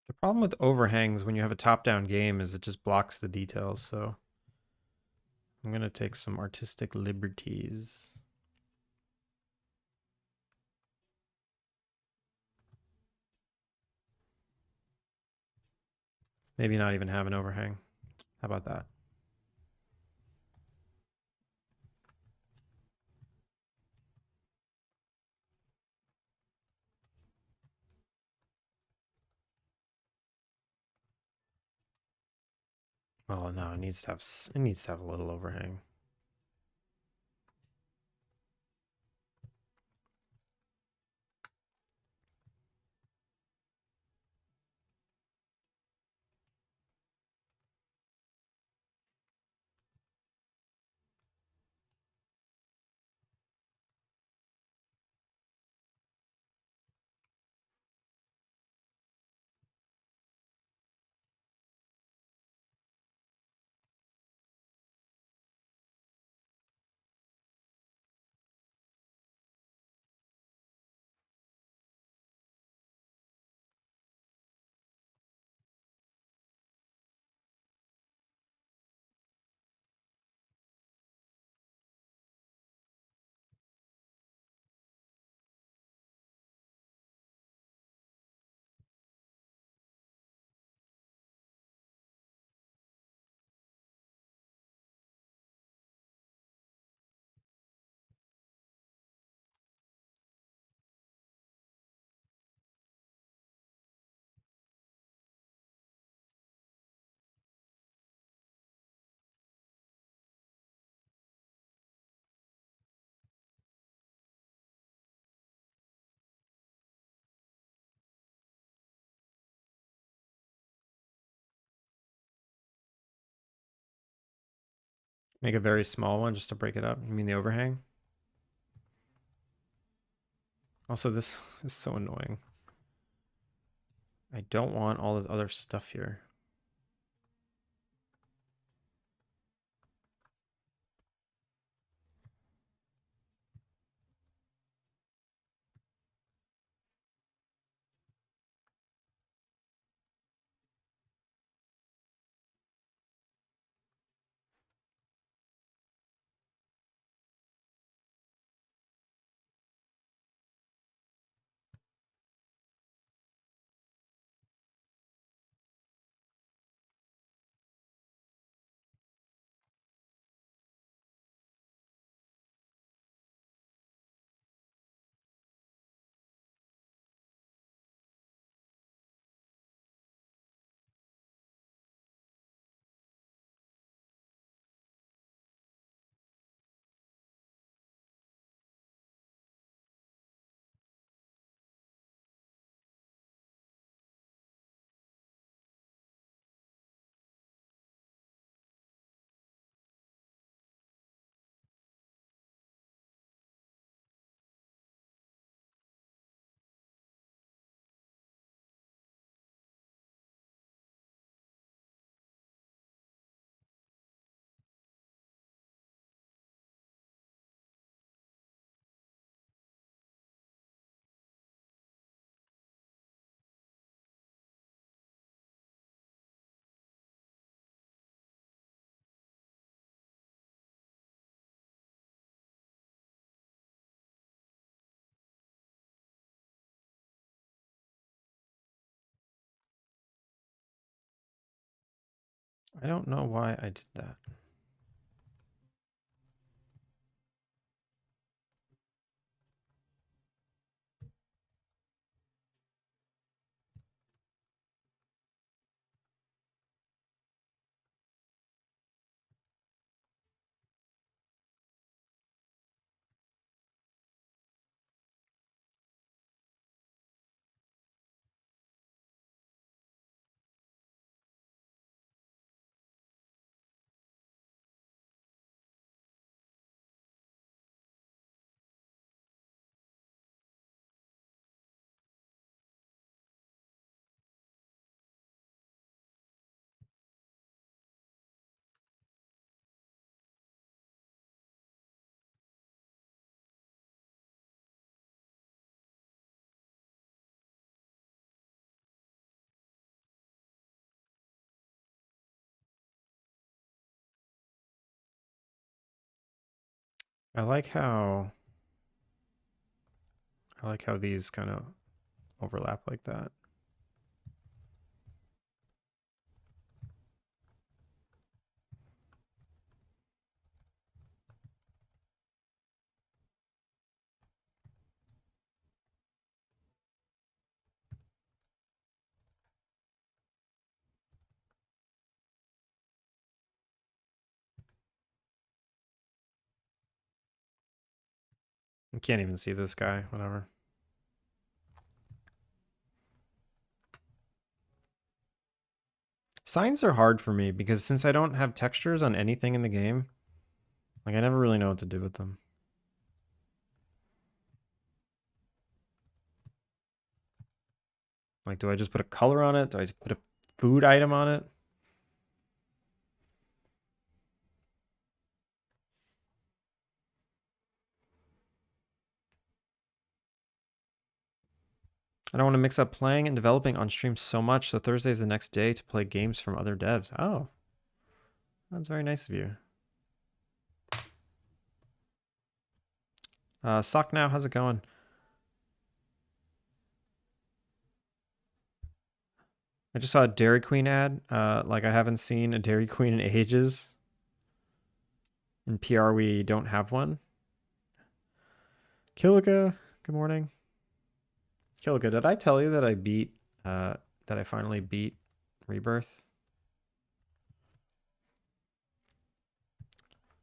The problem with overhangs when you have a top-down game is it just blocks the details, so I'm going to take some artistic liberties. Maybe not even have an overhang. How about that? Oh no, it needs to have a little overhang. Make a very small one just to break it up. You mean the overhang? Also, this is so annoying. I don't want all this other stuff here. I don't know why I did that. I like how these kind of overlap like that. You can't even see this guy, whatever. Signs are hard for me because since I don't have textures on anything in the game, like I never really know what to do with them. Like, do I just put a color on it? Do I just put a food item on it? I don't want to mix up playing and developing on stream so much, so Thursday's the next day to play games from other devs. Oh, that's very nice of you. Sock now, how's it going? I just saw a Dairy Queen ad. Like I haven't seen a Dairy Queen in ages. In PR, we don't have one. Killiga, good morning. Killiga, did I tell you that that I finally beat Rebirth?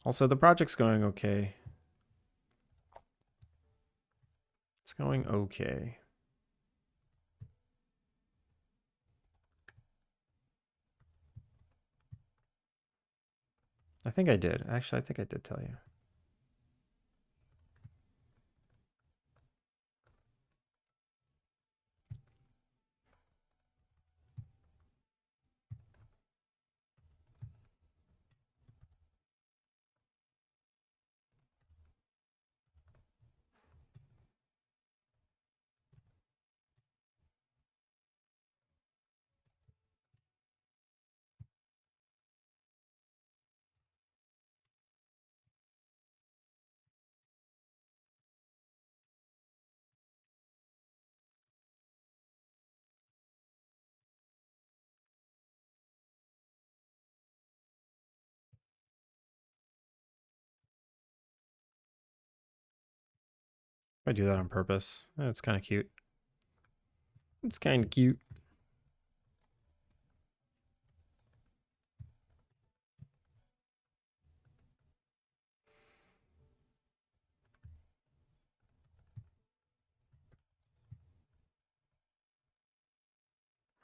Also, the project's going okay. It's going okay. I think I did. Actually, I think I did tell you. I do that on purpose. It's kind of cute. It's kind of cute.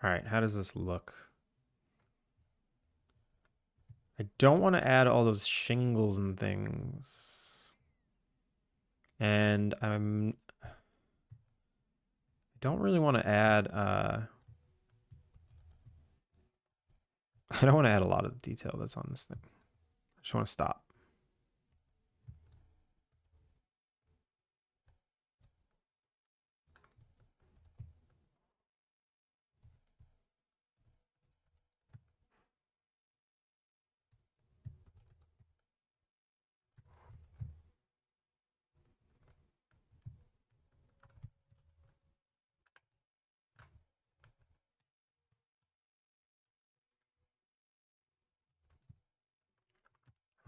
All right, how does this look? I don't want to add all those shingles and things. And I don't really want to add I don't want to add a lot of detail that's on this thing. I just want to stop.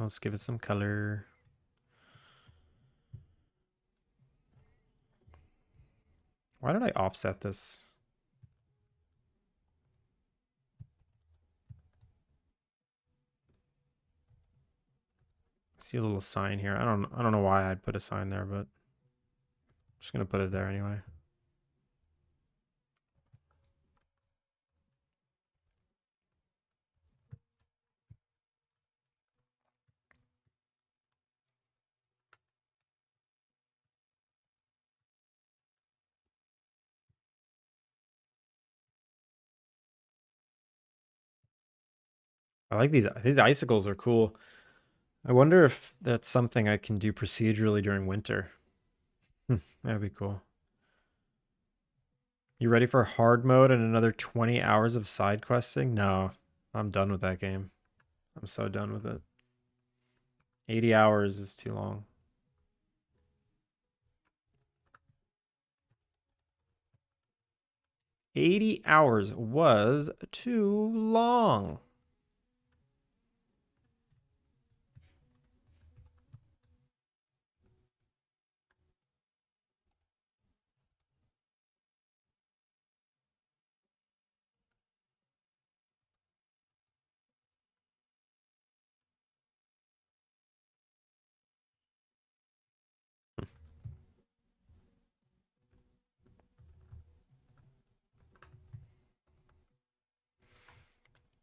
Let's give it some color. Why did I offset this? I see a little sign here. I don't know why I'd put a sign there, but I'm just gonna put it there anyway. I like these icicles are cool. I wonder if that's something I can do procedurally during winter. That'd be cool. You ready for hard mode and another 20 hours of side questing? No, I'm done with that game. I'm so done with it. 80 hours is too long. 80 hours was too long.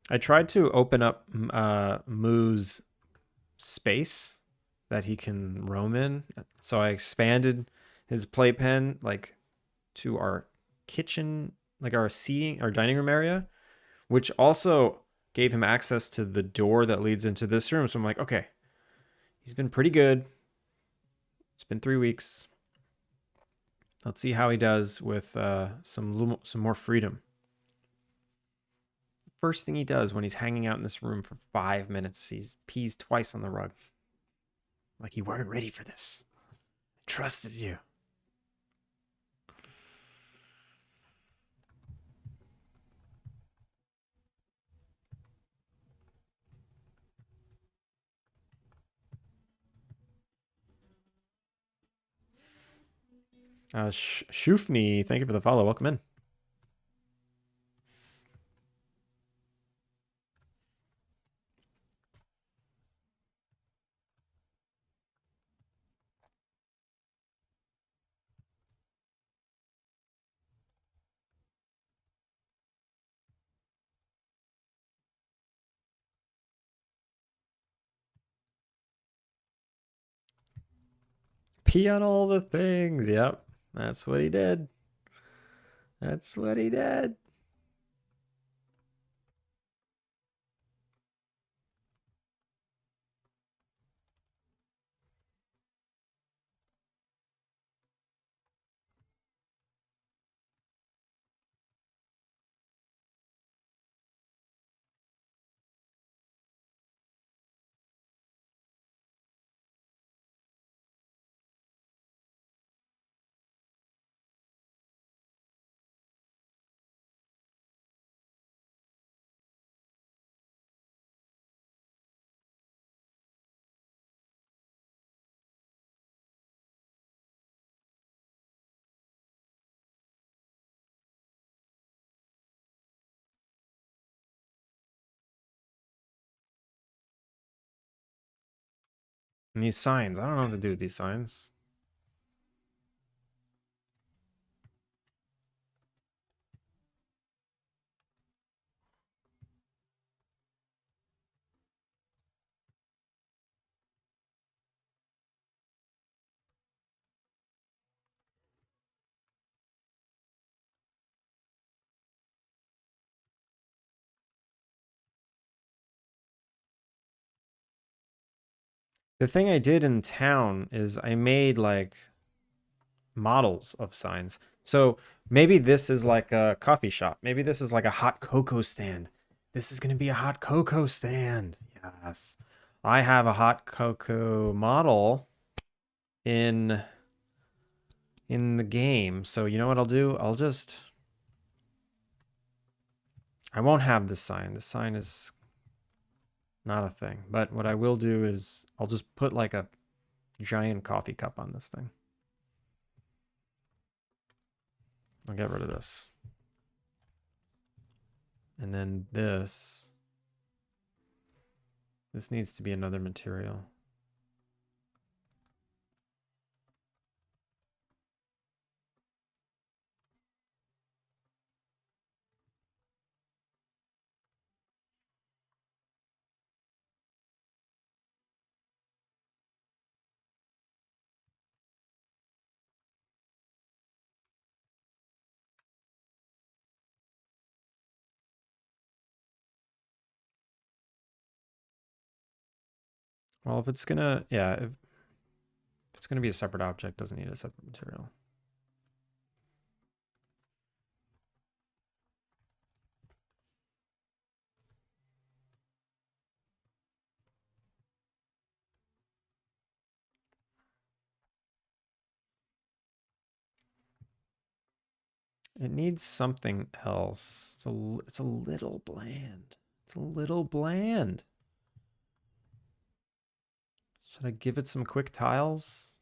I tried to open up Moo's space that he can roam in. So I expanded his playpen like to our kitchen, like our seating, our dining room area, which also gave him access to the door that leads into this room. So I'm like, okay, he's been pretty good. It's been 3 weeks. Let's see how he does with some more freedom. First thing he does when he's hanging out in this room for 5 minutes, he pees twice on the rug. Like, you weren't ready for this. I trusted you. Shufni, thank you for the follow. Welcome in. Pee on all the things. Yep, that's what he did. That's what he did. And these signs, I don't know what to do with these signs. The thing I did in town is I made like models of signs. So maybe this is like a coffee shop. Maybe this is like a hot cocoa stand. This is going to be a hot cocoa stand. Yes. I have a hot cocoa model in the game. So you know what I'll do? I won't have this sign. This sign is not a thing. But what I will do is I'll just put like a giant coffee cup on this thing. I'll get rid of this. And then this needs to be another material. Well, if it's gonna, yeah, if it's gonna be a separate object, doesn't need a separate material. It needs something else. It's a little bland. It's a little bland. Should I give it some quick tiles?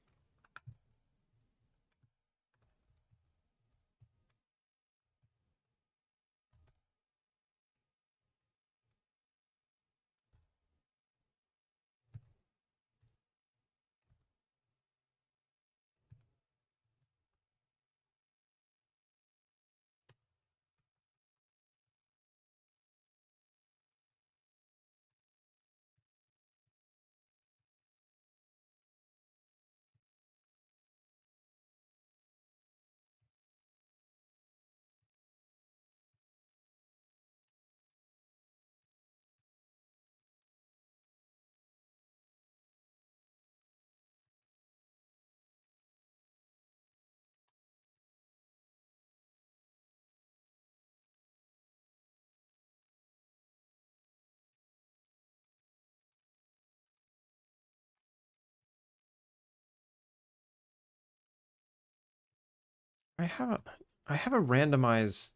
I have a I have a randomize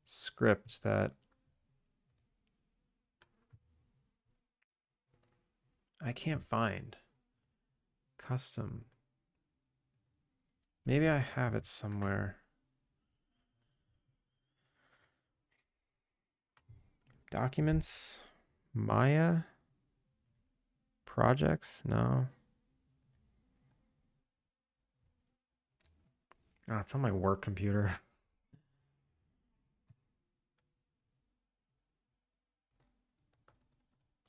script that I can't find. Custom. Maybe I have it somewhere. Documents? Maya? Projects? No. Ah, it's on my work computer.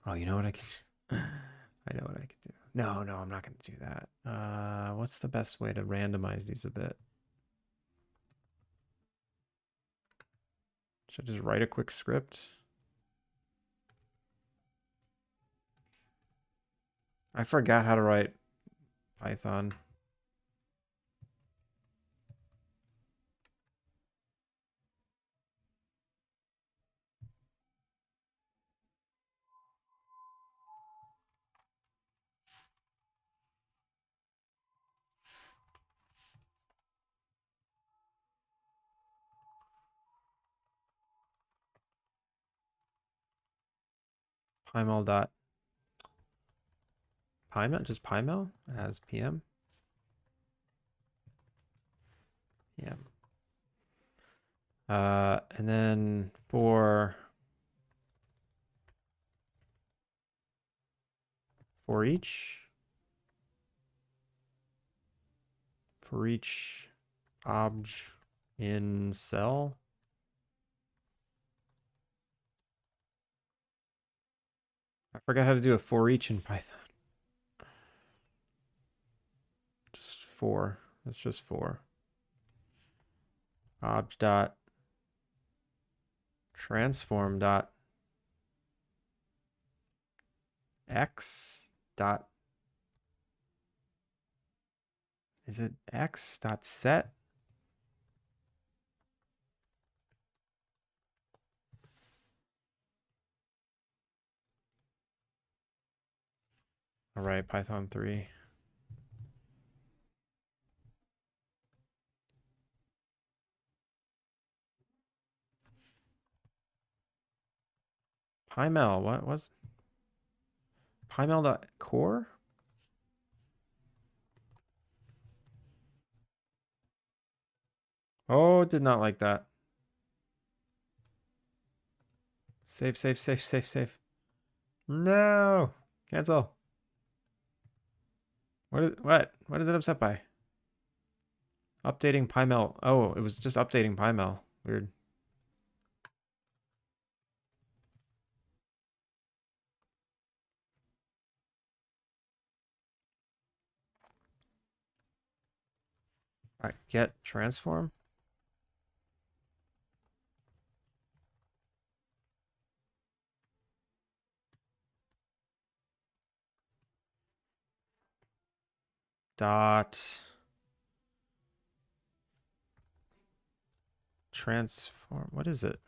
Oh, you know what I can do? I know what I can do. No, no, I'm not going to do that. What's the best way to randomize these a bit? Should I just write a quick script? I forgot how to write Python. Pymel dot Pymel, just Pymel as PM. Yeah. And then for each obj in cell. I forgot how to do a for each in Python. Just for. That's just for. Obj dot transform dot x dot, is it x dot set? All right, Python 3. Pymel, what was Pymel dot core? Oh, did not like that. Save, save, save, save, save. No, cancel. What is it upset by? Updating Pymel. Oh, it was just updating Pymel. Weird. All right, get transform. Dot transform. What is it?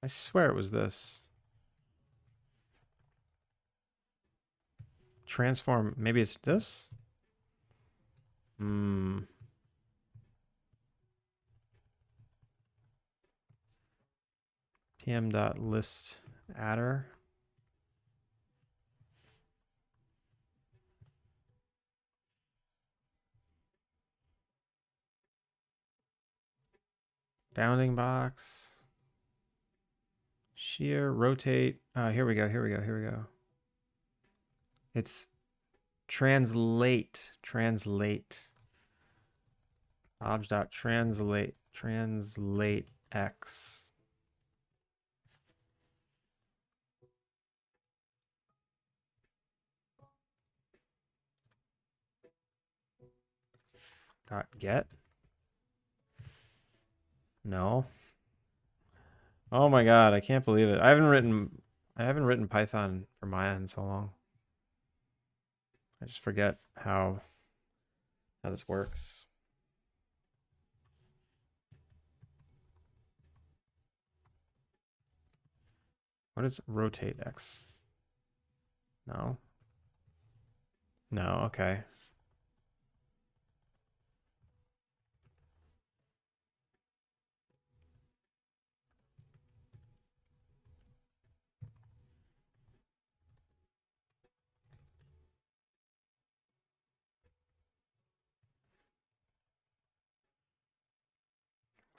I swear it was this. Transform. Maybe it's this? Hmm. PM.list adder. Bounding box. Shear, rotate. Here we go. Here we go. Here we go. It's translate. Translate. Obj.translate. Translate X. Dot get. No. Oh my god, I can't believe it. I haven't written Python for Maya in so long. I just forget how this works. What is rotate X? No. No, okay.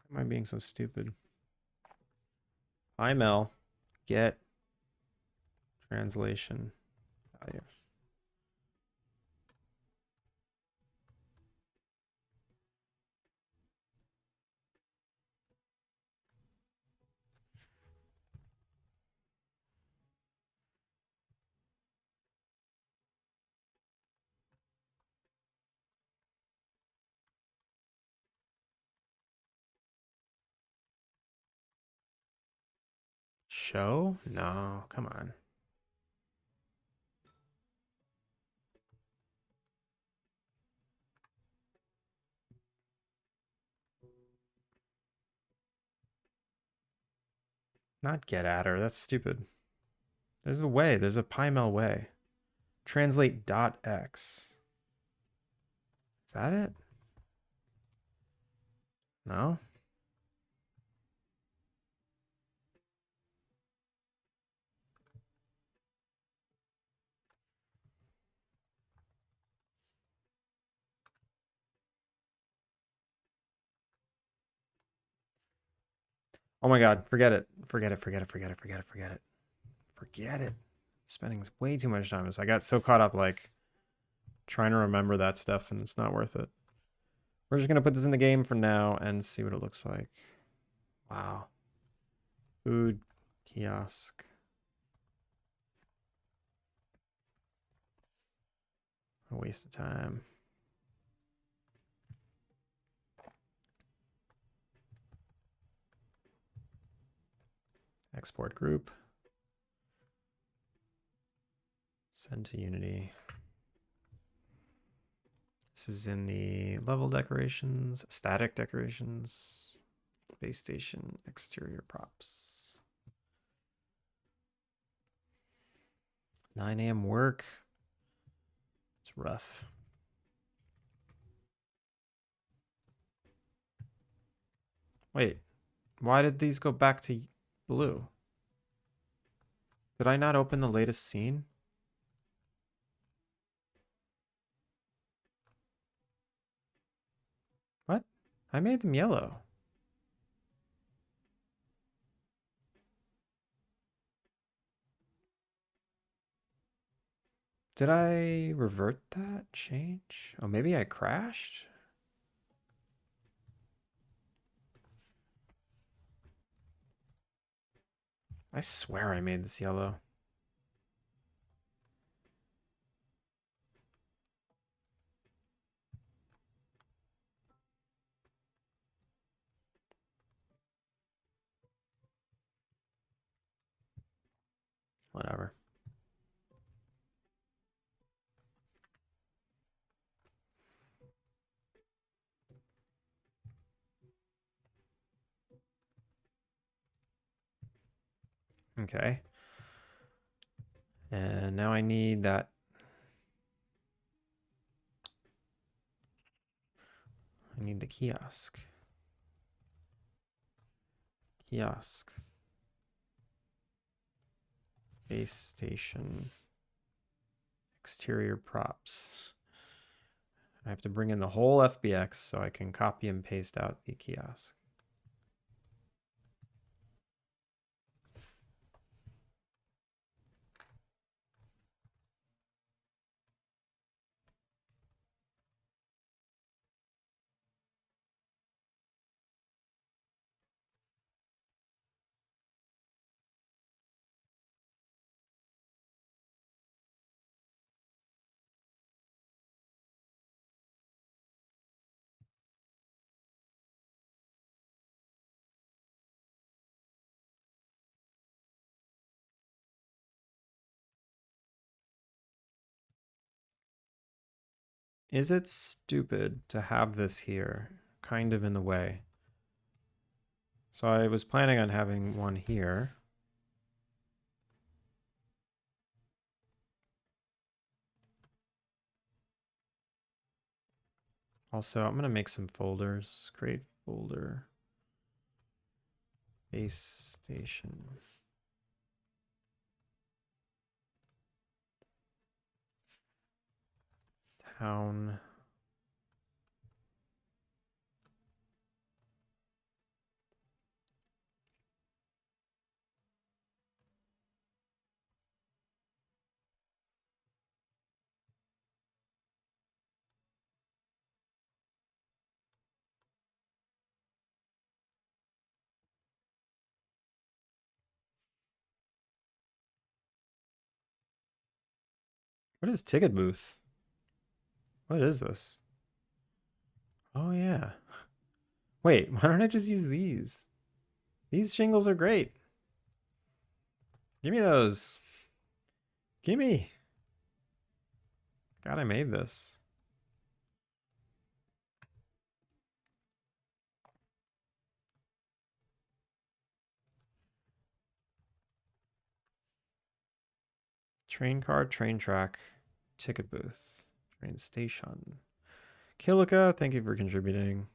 Why am I being so stupid? IML get translation value. Show? No, come on. Not get adder. That's stupid. There's a way. There's a PyML way. Translate dot X. Is that it? No? Oh my god, forget it. Forget it, forget it, forget it, forget it, forget it. Forget it. Spending way too much time. So I got so caught up like trying to remember that stuff and it's not worth it. We're just gonna put this in the game for now and see what it looks like. Wow. Food kiosk. A waste of time. Export group. Send to Unity. This is in the level decorations, static decorations, base station, exterior props. 9 a.m. work. It's rough. Wait, why did these go back to blue? Did I not open the latest scene? What? I made them yellow. Did I revert that change? Oh, maybe I crashed? I swear I made this yellow. Whatever. Okay. And now I need that. I need the kiosk. Kiosk. Base station. Exterior props. I have to bring in the whole FBX so I can copy and paste out the kiosk. Is it stupid to have this here, kind of in the way? So I was planning on having one here. Also, I'm going to make some folders. Create folder. Base station. Town. What is ticket booth? What is this? Oh, yeah. Wait, why don't I just use these? These shingles are great. Give me those. Gimme. God, I made this. Train car, train track, ticket booth, train station. Kilika, thank you for contributing.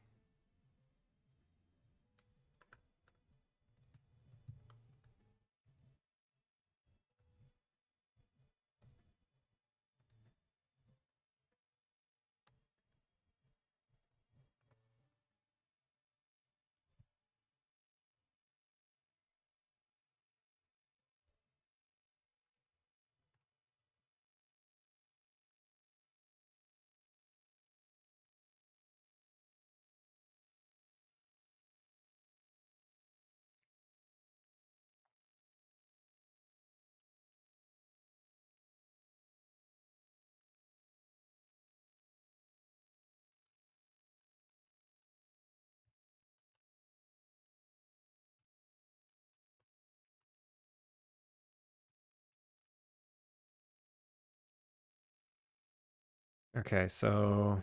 Okay, so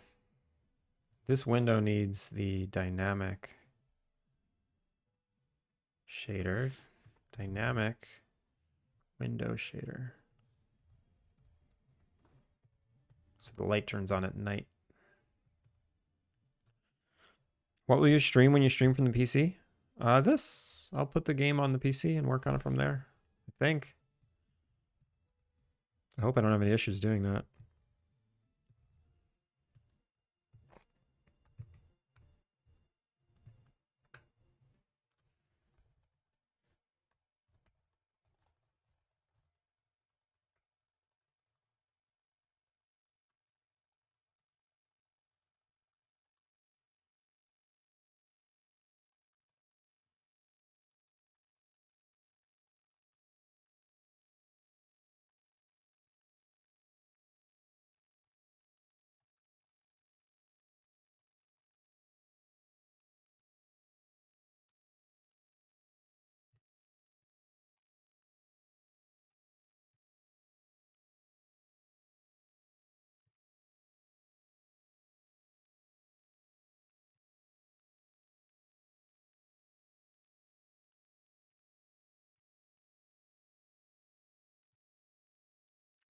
this window needs the dynamic shader. Dynamic window shader. So the light turns on at night. What will you stream when you stream from the PC? This. I'll put the game on the PC and work on it from there. I think. I hope I don't have any issues doing that.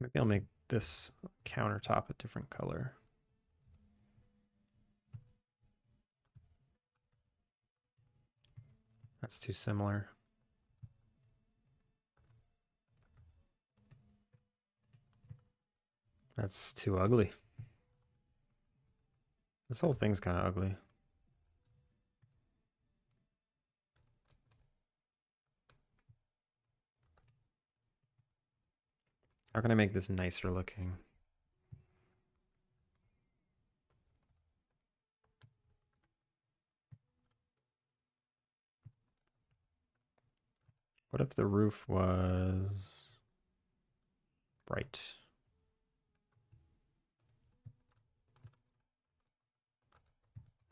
Maybe I'll make this countertop a different color. That's too similar. That's too ugly. This whole thing's kind of ugly. How can I make this nicer looking? What if the roof was bright?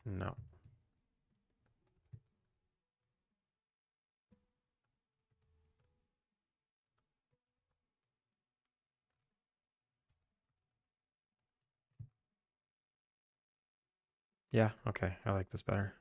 No. Yeah, okay. I like this better.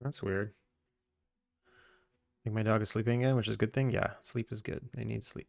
That's weird. Think my dog is sleeping again, which is a good thing. Yeah, sleep is good. They need sleep.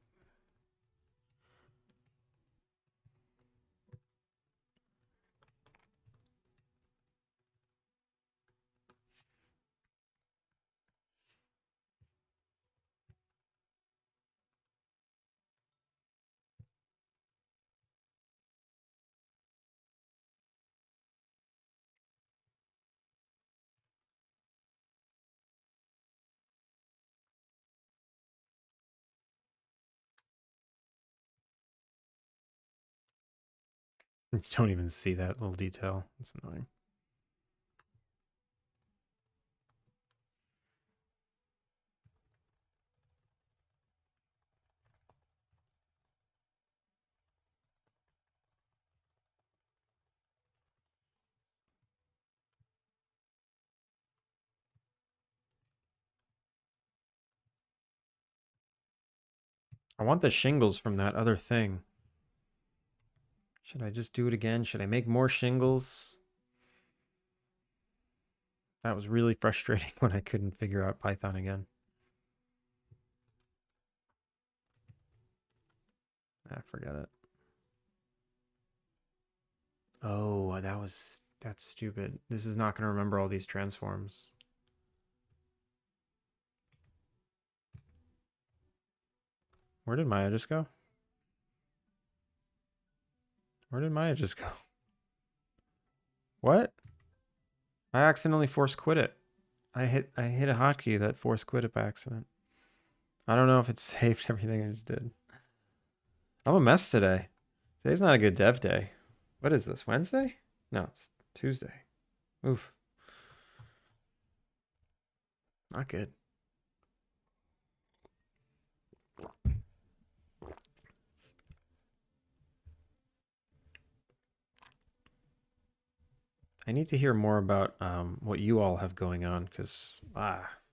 I just don't even see that little detail. It's annoying. I want the shingles from that other thing. Should I just do it again? Should I make more shingles? That was really frustrating when I couldn't figure out Python again. Ah, forget it. Oh, that's stupid. This is not going to remember all these transforms. Where did Maya just go? Where did Maya just go? What? I accidentally force quit it. I hit a hotkey that force quit it by accident. I don't know if it saved everything I just did. I'm a mess today. Today's not a good dev day. What is this? Wednesday? No, it's Tuesday. Oof. Not good. I need to hear more about what you all have going on because,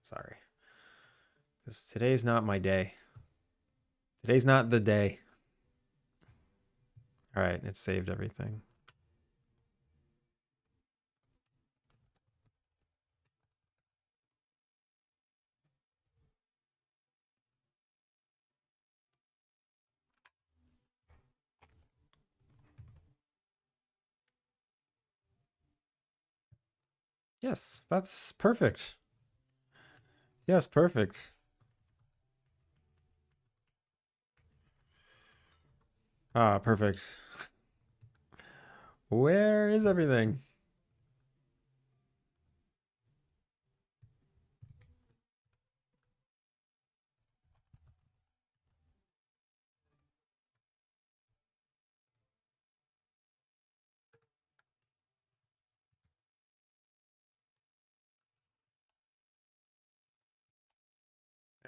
sorry. Because today's not my day. Today's not the day. All right, it saved everything. Yes, that's perfect. Yes, perfect. Ah, perfect. Where is everything?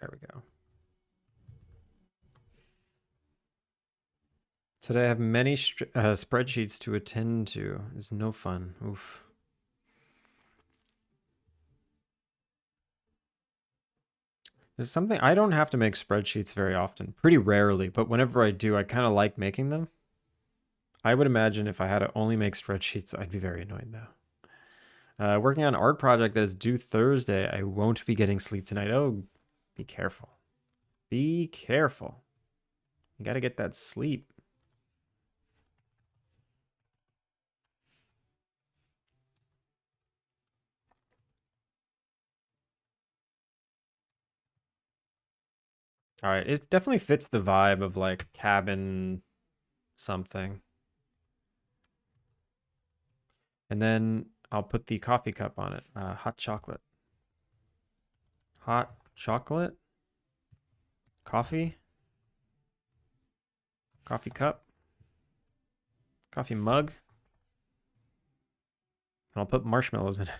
There we go. Today I have many spreadsheets to attend to. It's no fun. Oof. There's something I don't have to make spreadsheets very often, pretty rarely, but whenever I do, I kind of like making them. I would imagine if I had to only make spreadsheets, I'd be very annoyed though. Working on an art project that is due Thursday. I won't be getting sleep tonight. Oh, be careful. Be careful. You got to get that sleep. All right, it definitely fits the vibe of like cabin something. And then I'll put the coffee cup on it. Hot chocolate. Hot chocolate? Coffee? Coffee cup? Coffee mug? And I'll put marshmallows in it.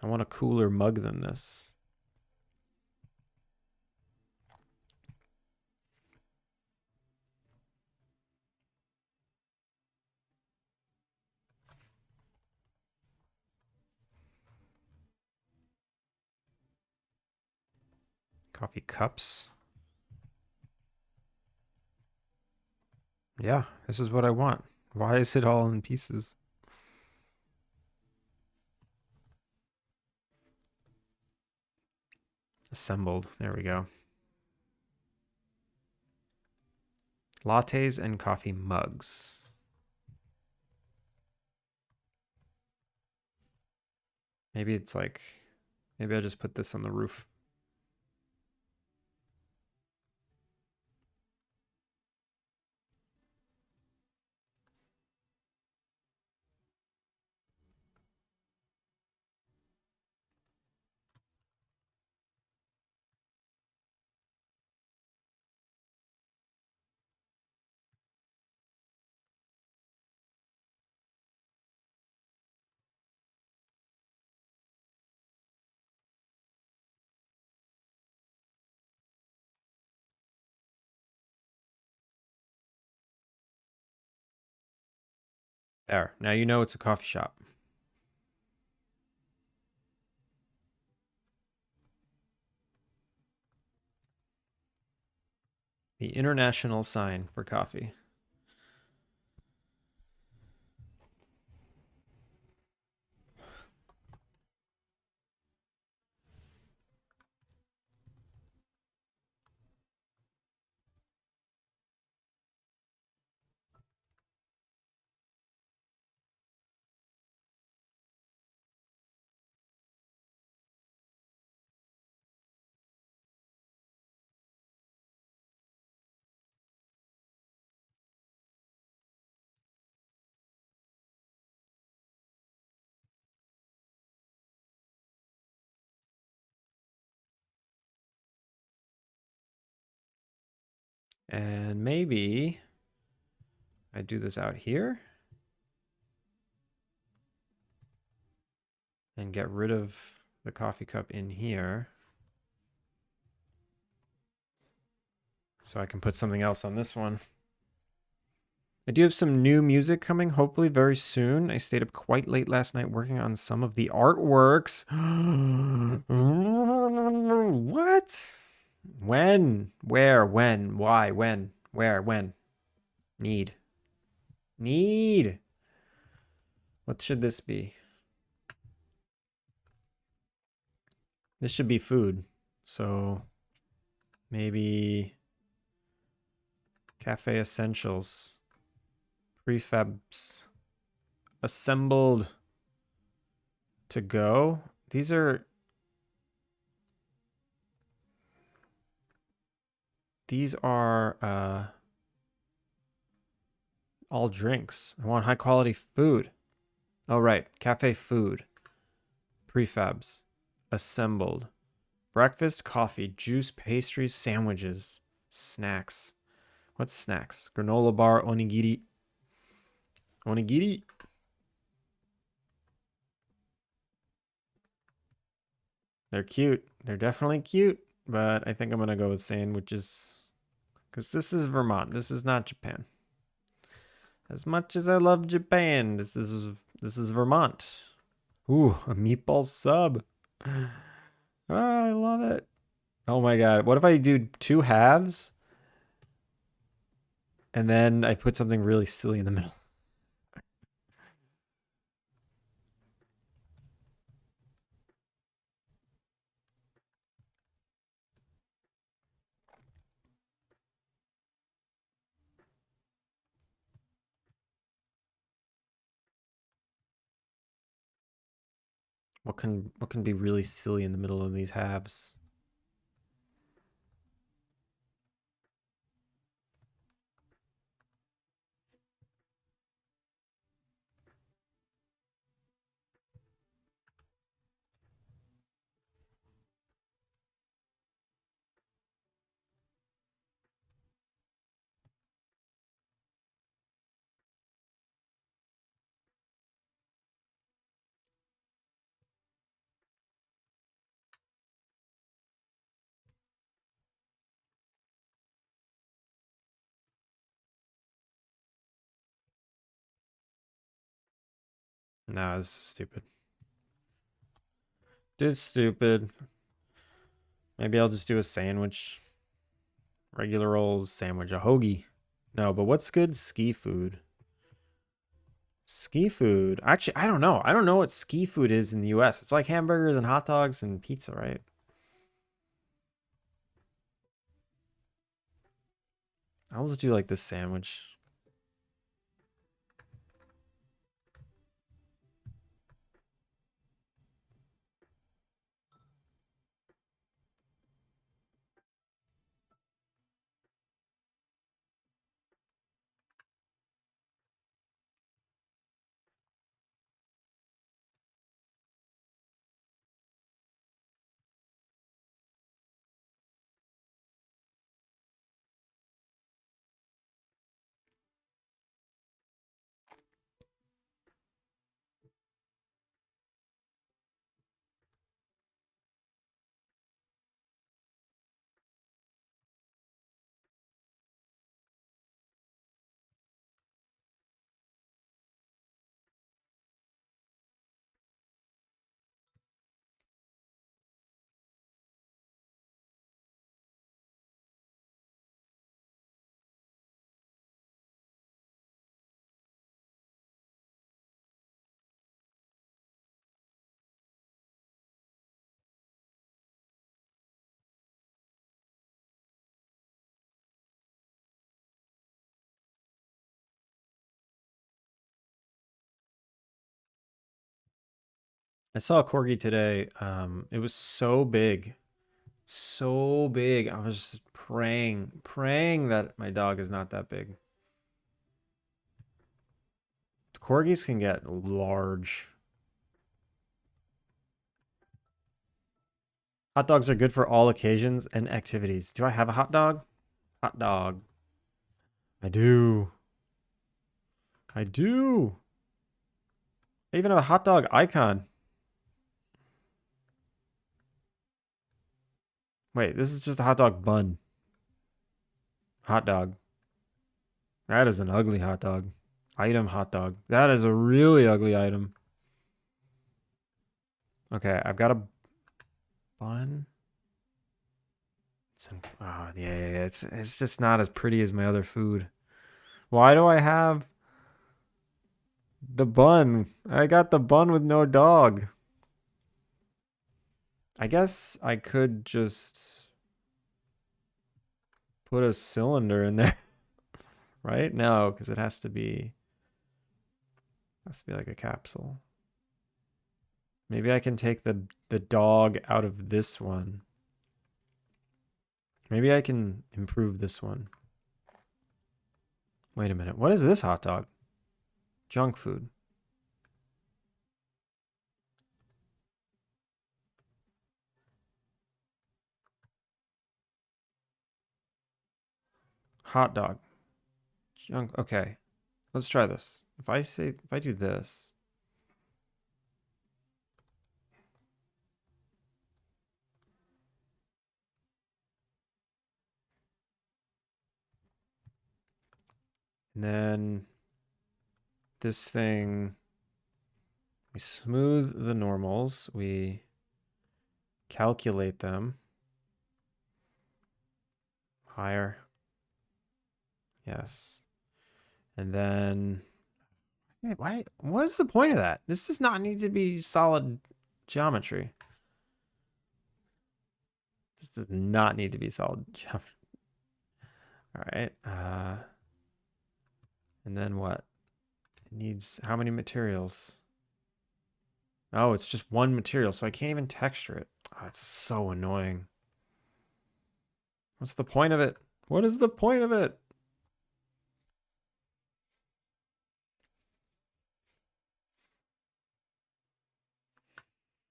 I want a cooler mug than this. Coffee cups. Yeah, this is what I want. Why is it all in pieces? Assembled. There we go. Lattes and coffee mugs. Maybe it's like, maybe I just put this on the roof. There. Now you know it's a coffee shop. The international sign for coffee. And maybe I do this out here and get rid of the coffee cup in here. So I can put something else on this one. I do have some new music coming, hopefully very soon. I stayed up quite late last night working on some of the artworks. What? When? Where? When? Why? When? Where? When? Need. Need. What should this be? This should be food. So Maybe Cafe Essentials. Prefabs. Assembled to go. These are all drinks. I want high quality food. Oh, right. Cafe food. Prefabs. Assembled. Breakfast, coffee, juice, pastries, sandwiches, snacks. What's snacks? Granola bar, onigiri. Onigiri. They're cute. They're definitely cute, but I think I'm going to go with sandwiches because this is Vermont. This is not Japan. As much as I love Japan, this is Vermont. Ooh, a meatball sub. Oh, I love it. Oh my god. What if I do 2 halves and then I put something really silly in the middle? What can be really silly in the middle of these halves? No, this is stupid. This is stupid. Maybe I'll just do a sandwich. Regular old sandwich. A hoagie. No, but what's good? Ski food. Ski food. Actually, I don't know. I don't know what ski food is in the US. It's like hamburgers and hot dogs and pizza, right? I'll just do like this sandwich. I saw a corgi today. It was so big. So big. I was just praying that my dog is not that big. Corgis can get large. Hot dogs are good for all occasions and activities. Do I have a hot dog? Hot dog. I do. I do. I even have a hot dog icon. Wait, this is just a hot dog bun. Hot dog. That is an ugly hot dog. Item hot dog. That is a really ugly item. Okay, I've got a bun. Yeah. It's just not as pretty as my other food. Why do I have the bun? I got the bun with no dog. I guess I could just put a cylinder in there, right? No, because it has to be like a capsule. Maybe I can take the dog out of this one. Maybe I can improve this one. Wait a minute. What is this hot dog? Junk food. Hot dog. Junk. Okay. Let's try this. If I do this. And then this thing, we smooth the normals. We calculate them. Higher. Yes. And then, why? What is the point of that? This does not need to be solid geometry. This does not need to be solid geometry. All right. And then what? It needs how many materials? Oh, it's just one material, so I can't even texture it. Oh, it's so annoying. What's the point of it? What is the point of it?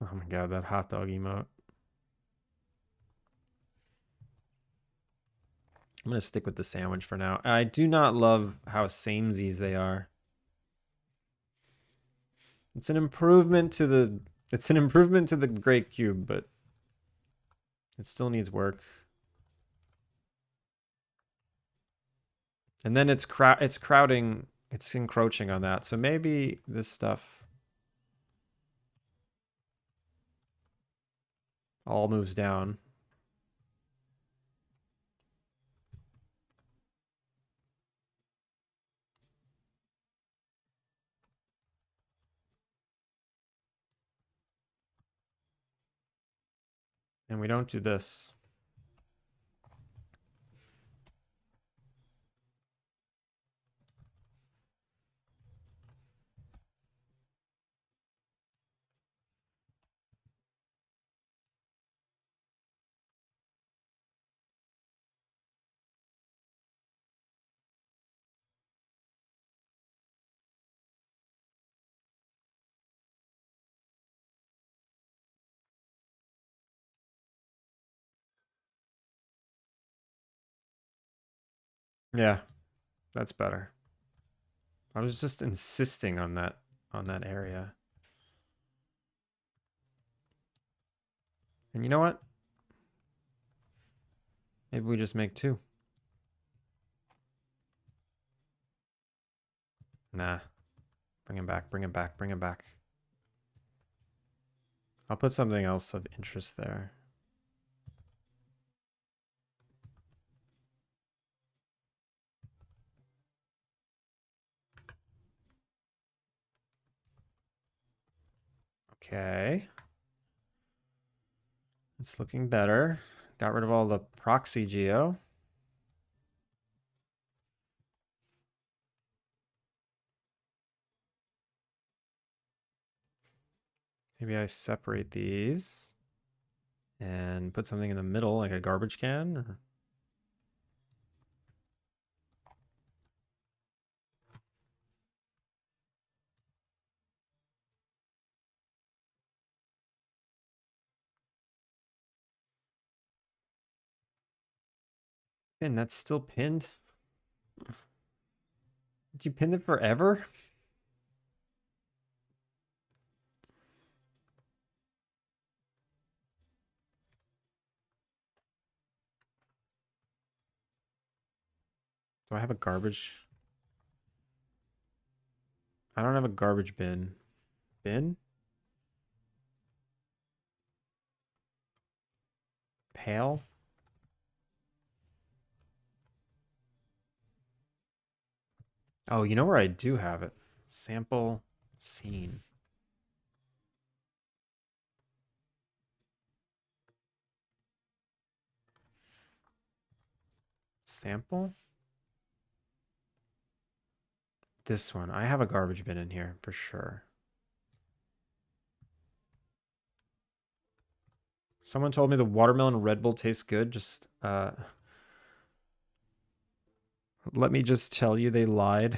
Oh my god, that hot dog emote. I'm gonna stick with the sandwich for now. I do not love how samesies they are. It's an improvement to the Great Cube, but it still needs work. And then it's crowding, it's encroaching on that. So maybe this stuff all moves down. And we don't do this. Yeah, that's better. I was just insisting on that area. And you know what? Maybe we just make two. Nah. Bring him back, bring him back, bring him back. I'll put something else of interest there. Okay. It's looking better. Got rid of all the proxy geo. Maybe I separate these and put something in the middle, like a garbage can. Or... And that's still pinned. Did you pin it forever? Do I have a garbage? I don't have a garbage bin. Bin? Pail? Oh, you know where I do have it? Sample scene. sample? This one. I have a garbage bin in here for sure. Someone told me the watermelon Red Bull tastes good. Just let me just tell you they lied.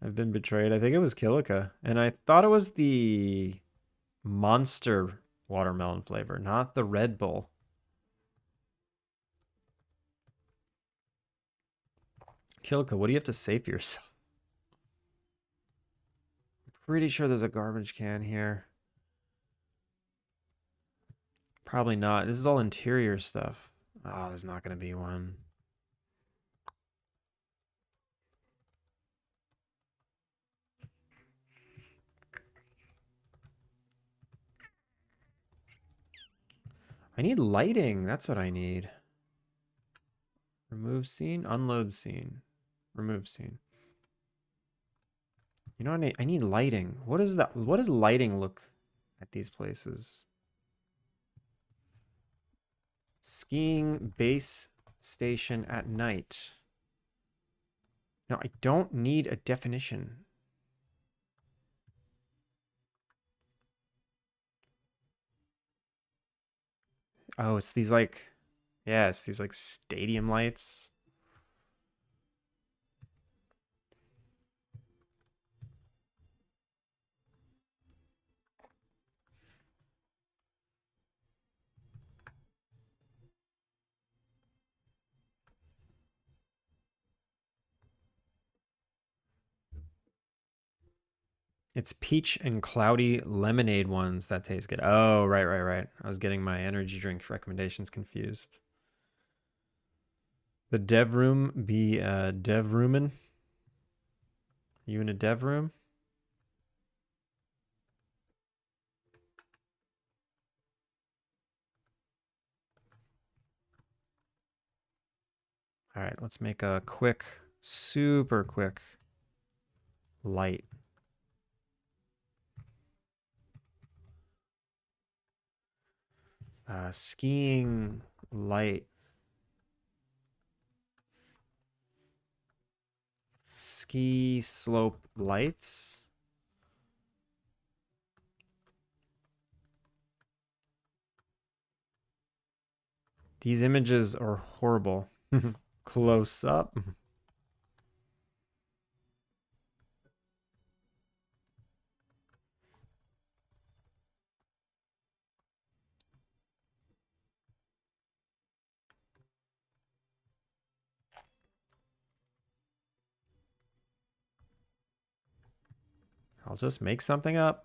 I've been betrayed. I think it was Kilika. And I thought it was the Monster watermelon flavor, not the Red Bull. Kilika, what do you have to say for yourself? I'm pretty sure there's a garbage can here. Probably not. This is all interior stuff. Oh, there's not going to be one. I need lighting. That's what I need. Remove scene, unload scene, remove scene. You know what I need lighting. What is that? What does lighting look at these places? Skiing base station at night. No, I don't need a definition. Oh, it's these like, yeah, it's these like stadium lights. It's peach and cloudy lemonade ones that taste good. Oh, right. I was getting my energy drink recommendations confused. The dev room be dev roomin'? You in a dev room? All right, let's make a quick, super quick light. Skiing light. Ski slope lights. These images are horrible. Close up. I'll just make something up.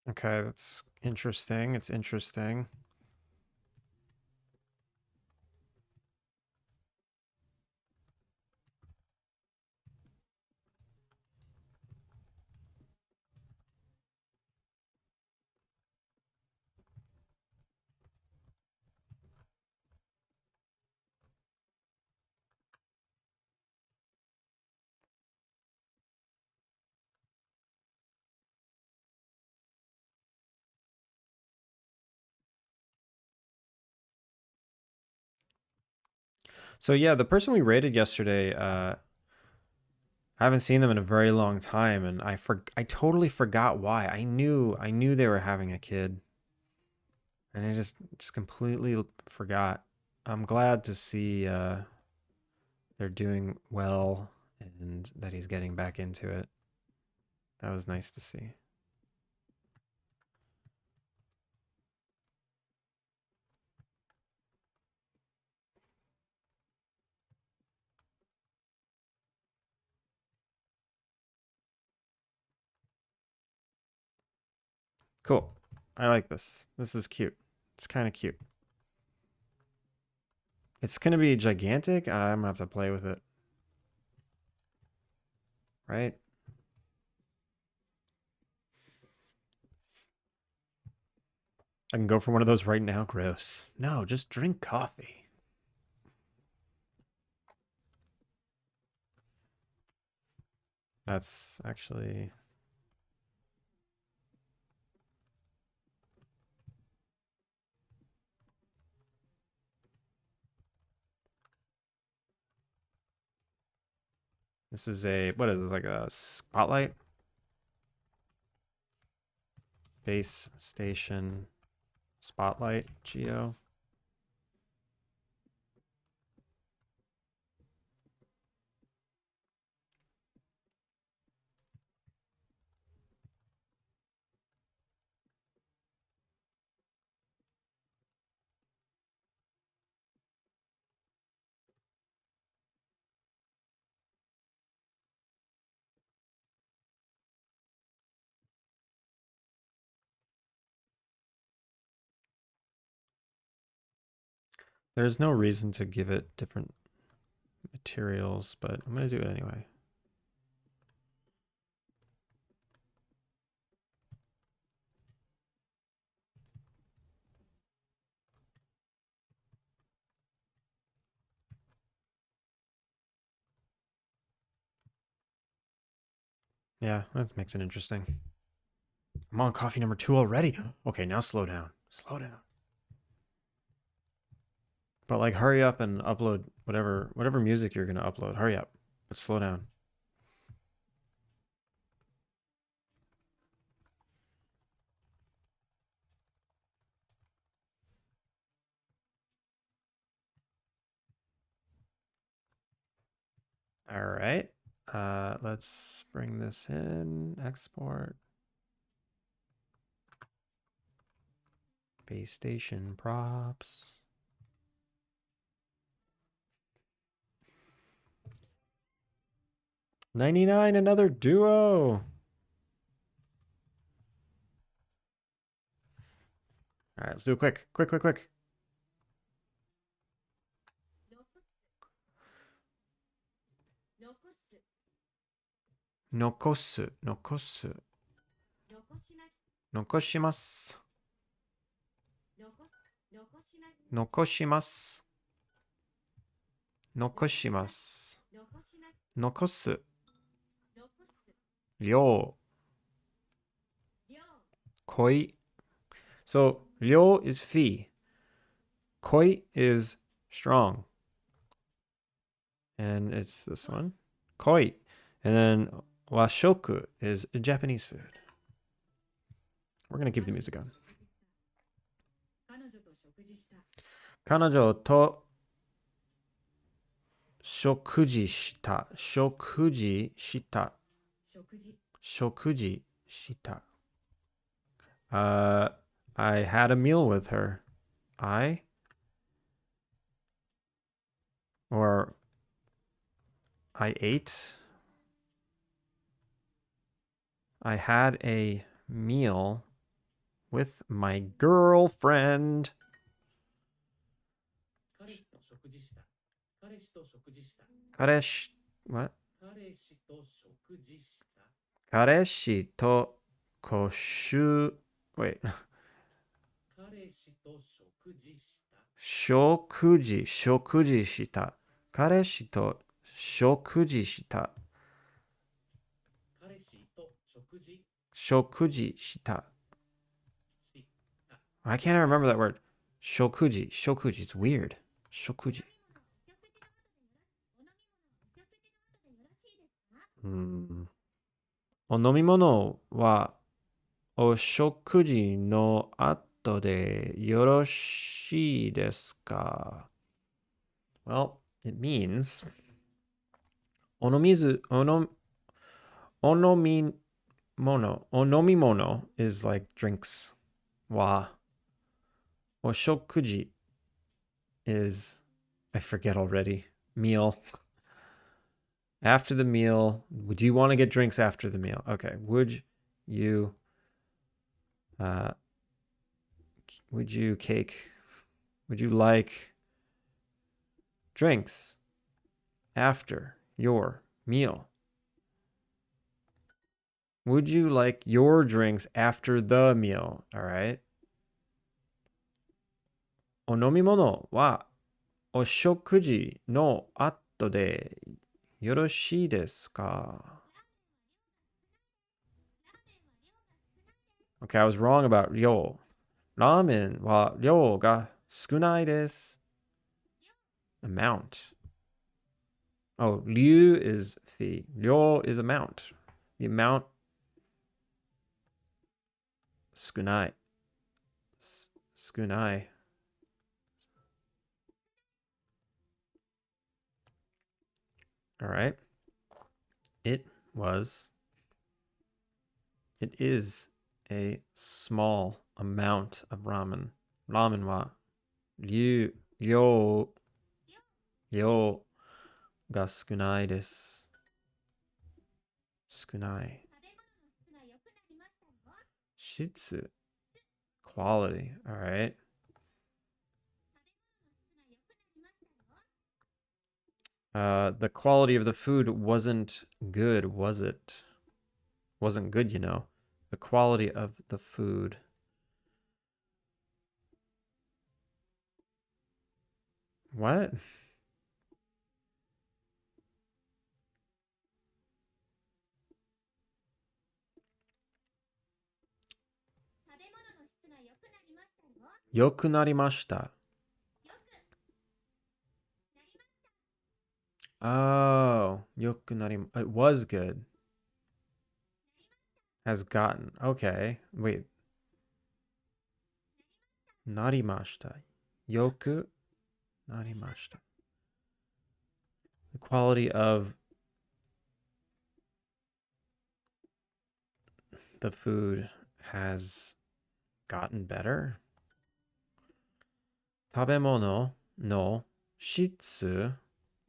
Okay, that's interesting. It's interesting. So yeah, the person we rated yesterday, I haven't seen them in a very long time, and I totally forgot why. I knew they were having a kid, and I just completely forgot. I'm glad to see they're doing well and that he's getting back into it. That was nice to see. Cool. I like this. This is cute. It's kind of cute. It's gonna be gigantic. I'm gonna have to play with it. Right? I can go for one of those right now. Gross. No, just drink coffee. That's actually... This is a, what is it, like a spotlight? Base station spotlight, Geo. There's no reason to give it different materials, but I'm going to do it anyway. Yeah, that makes it interesting. I'm on coffee number 2 already. Okay, now slow down. Slow down. But like hurry up and upload whatever music you're going to upload. Hurry up. But slow down. All right. Let's bring this in. Export. Base station props. 99, another duo. All right, let's do it quick. Quick, quick, quick. Nokosu, nokosu. Nokoshimasu. Nokoshimasu. Nokoshimasu. Nokosu. Ryou. Koi. So, ryou is fee. Koi is strong. And it's this one. Koi. And then washoku is Japanese food. We're going to keep the music on. 彼女と食事した。食事した。食事した。I had a meal with her. Or I ate. I had a meal with my girlfriend. Kareshi, what? Kareshi to koshu, wait. Shokuji shita. Kareshi to shokuji shita. Shokuji shita. I can't remember that word. Shokuji. It's weird. Shokuji. お飲み物はお食事の後でよろしいですか? Well, it means お飲みず、お飲み物 is like drinks. Wa. O shokuji is, I forget already, meal. After the meal, do you want to get drinks after the meal? Okay. Would you like drinks after your meal? Would you like your drinks after the meal? All right. お飲み物はお食事の後でよろしいですか? Okay, I was wrong about 量。ラーメンは量が少ないです。Amount. Oh, 量 is fee. 量 is amount. The amount 少ない。少ない。All right. It is a small amount of ramen. Ramen wa ryu ga sukunai desu. Sukunai. Shitsu. Quality. All right. The quality of the food wasn't good, was it? Wasn't good, you know. The quality of the food. What? Yokunarimashita. Oh, it was good. Has gotten. Okay. Wait. Narimashita. Yoku narimashita. The quality of the food has gotten better. Tabemono no shitsu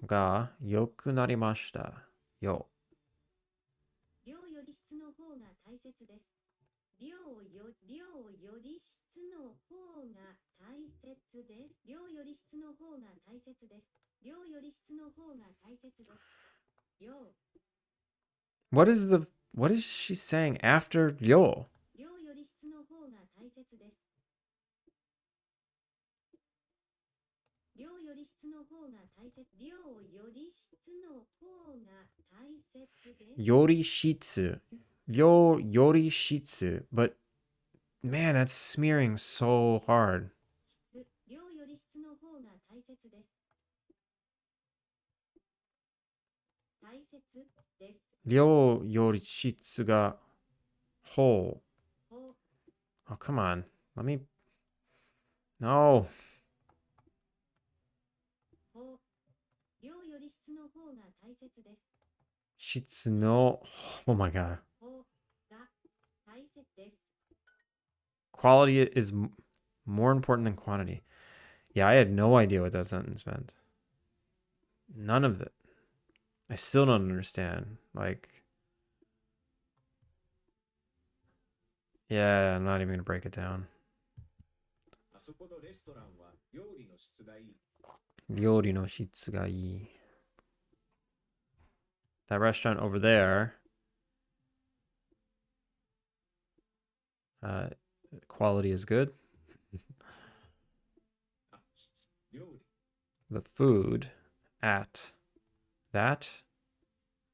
ga yokunarimashita. Yo. 量より質の方が大切です。量より質の方が大切です。量より質の方が大切です。量より質の方が大切です。量。What is she saying after yo? 量より質の方が大切です。量より質の方が大切。量より質の方が大切です。 Yorishitsu. Yorishitsu. But man, that's smearing so hard. 量より質の方が大切です。大切です。量より質がwhole. ほう Oh, come on. Let me. No. ほう量より質の方が大切です。 Shitsu no. Oh my god. ほうが大切です。 Quality is more important than quantity. Yeah, I had no idea what that sentence meant. None of it. I still don't understand. Like, yeah, I'm not even gonna break it down. あそこのレストランは料理の質がいい。料理の質がいい. That restaurant over there, quality is good. あ、料理。 The food at that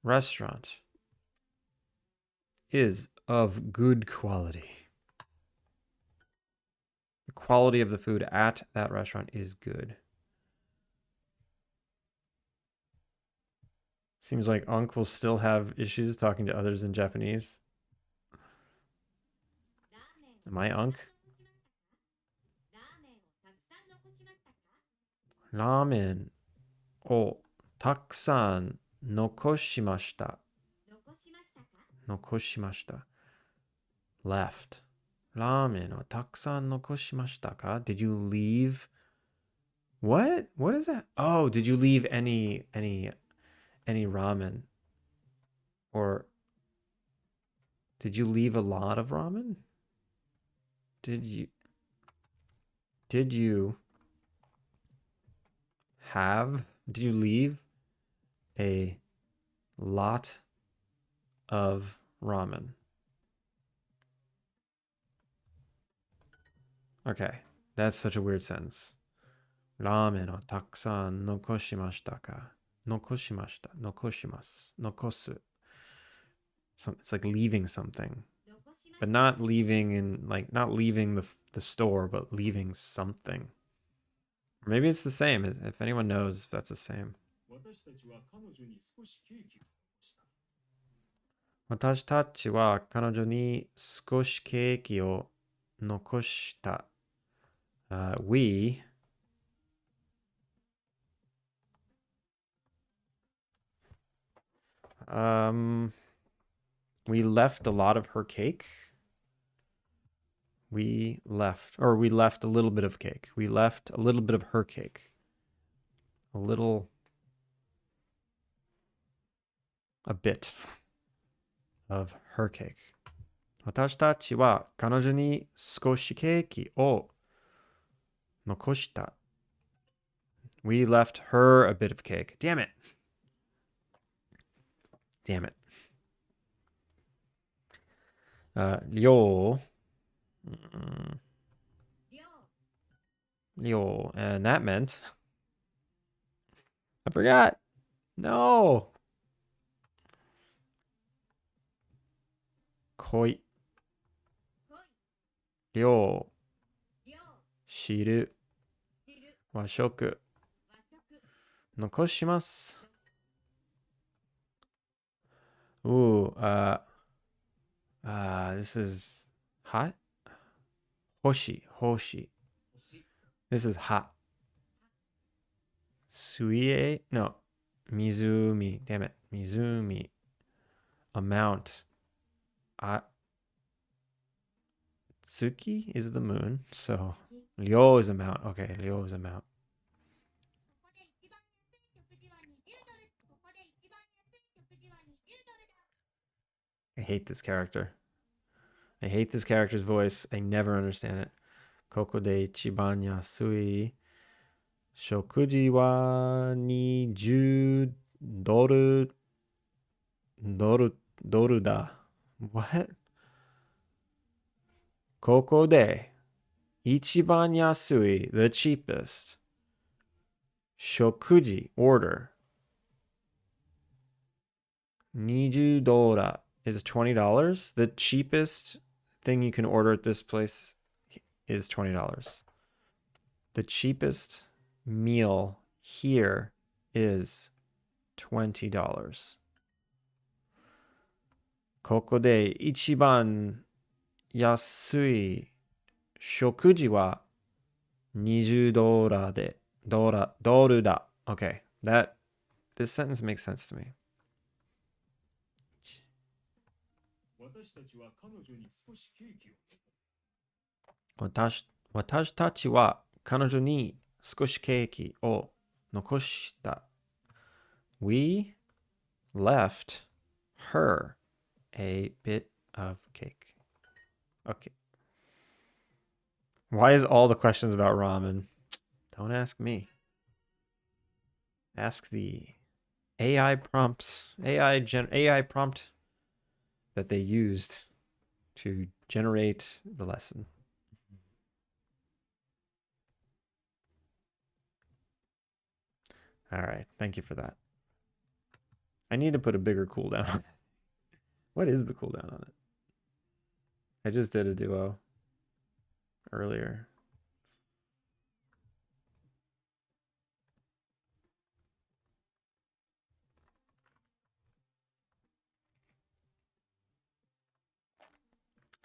restaurant is of good quality. The quality of the food at that restaurant is good. Seems like Unc will still have issues talking to others in Japanese. Am I Unc? Ramen o takusan nokoshimashita. Nokoshimashita. Left. Ramen o takusan nokoshimashita ka? Did you leave? What? What is that? Oh, did you leave any ramen? Or did you leave a lot of ramen? Did you leave a lot of ramen? Okay, that's such a weird sentence. Ramen o takusan nokoshimashita ka? Nokoshimashita, nokoshimasu, nokosu. It's like leaving something, but not leaving in like not leaving the store, but leaving something. Or maybe it's the same. If anyone knows if that's the same. 私たちは彼女に少しケーキを残した。私たちは彼女に少しケーキを残した。We we left a lot of her cake. We left a little bit of cake. We left a little bit of her cake. A bit of her cake. 私たちは彼女に少しケーキを残した。We left her a bit of cake. Damn it. Damn it. 量 Liu, and that meant I forgot. No. Koi. Liu. Shiru. Washoku. Nokoshimasu. Ooh, this is hot. Hoshi. This is hot. Suie? No. Mizumi. Damn it. Mizumi. Amount. Tsuki is the moon. So Ryo is amount. Okay, Ryo is amount. I hate this character. I hate this character's voice. I never understand it. Koko de ichiban yasui shokuji wa 20 doru da. What? Koko de ichiban yasui, the cheapest. Shokuji, order. 20 dora is $20. The cheapest thing you can order at this place is $20. The cheapest meal here is $20. ここで一番安い食事は20ドルで、ドルだ。Okay, this sentence makes sense to me. 私たちは彼女に少しケーキを。私たちは彼女に少しケーキを残した。We left her a bit of cake. Okay. Why is all the questions about ramen? Don't ask me. Ask the AI prompt that they used to generate the lesson. All right, thank you for that. I need to put a bigger cooldown on it. What is the cooldown on it? I just did a duo earlier.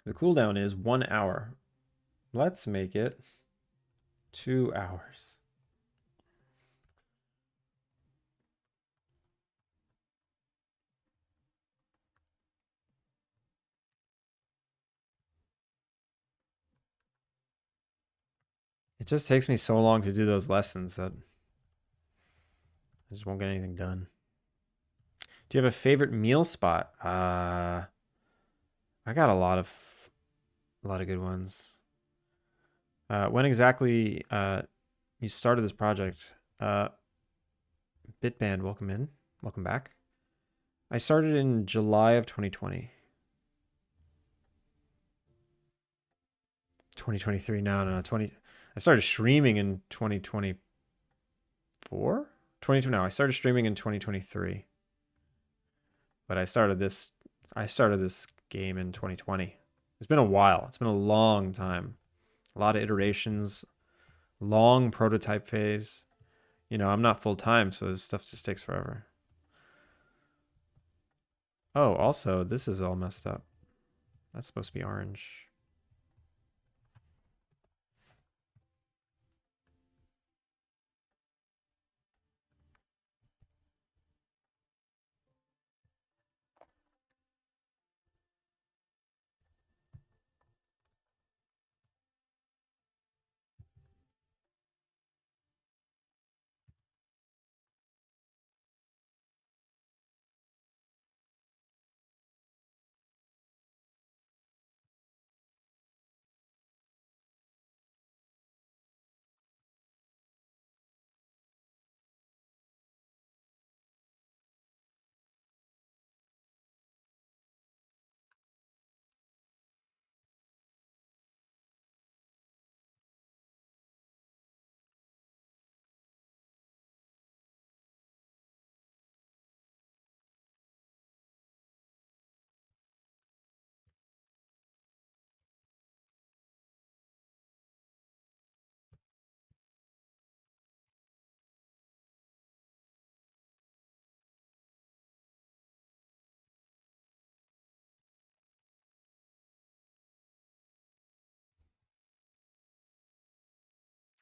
The cooldown is 1 hour. Let's make it 2 hours. It just takes me so long to do those lessons that I just won't get anything done. Do you have a favorite meal spot? I got a lot of good ones. When exactly you started this project? Bitband, welcome back. I started in July of 2020. 2023. No, 20. I started streaming in 2024. 22 now. I started streaming in 2023. But I started this game in 2020. It's been a while. It's been a long time. A lot of iterations, long prototype phase. You know, I'm not full time, so this stuff just takes forever. Oh, also, this is all messed up. That's supposed to be orange.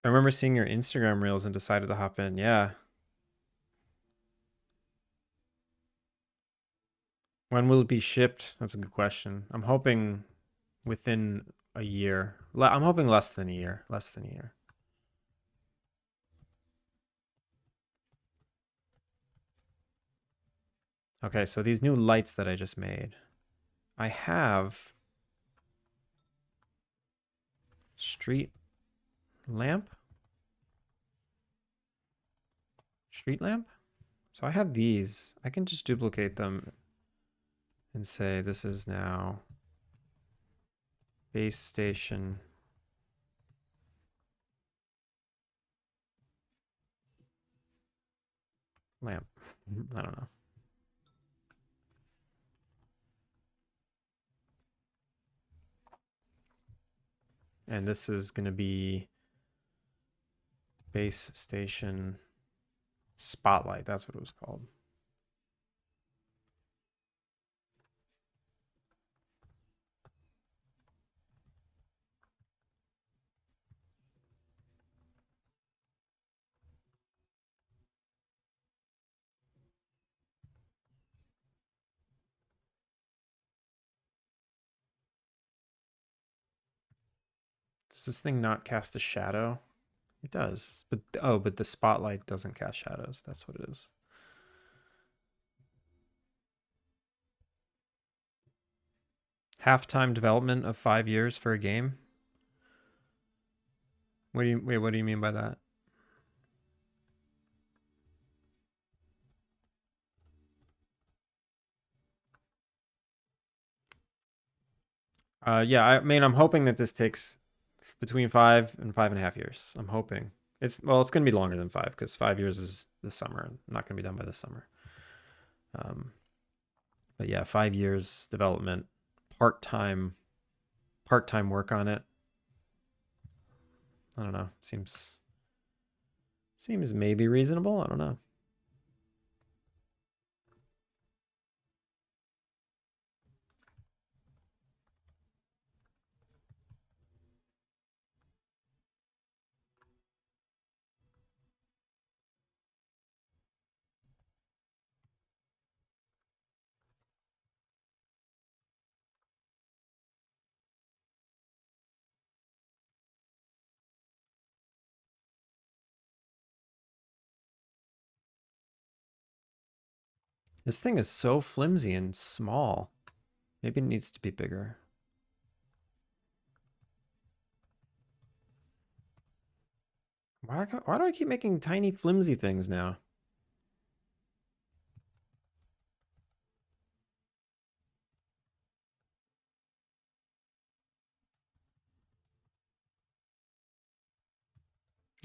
I remember seeing your Instagram reels and decided to hop in. Yeah. When will it be shipped? That's a good question. I'm hoping within a year. I'm hoping less than a year. Less than a year. Okay, so these new lights that I just made. I have street lamp. Street lamp? So I have these. I can just duplicate them and say this is now base station lamp. I don't know. And this is going to be base station spotlight. That's what it was called. Does this thing not cast a shadow? It does. But the spotlight doesn't cast shadows. That's what it is. Half-time development of 5 years for a game? What do you mean by that? Yeah, I mean, I'm hoping that this takes between 5 and 5.5 years. I'm hoping. It's going to be longer than 5 because 5 years is this summer. I'm not going to be done by this summer. But yeah, 5 years development, part-time work on it. I don't know. Seems maybe reasonable. I don't know. This thing is so flimsy and small. Maybe it needs to be bigger. Why do I keep making tiny flimsy things now?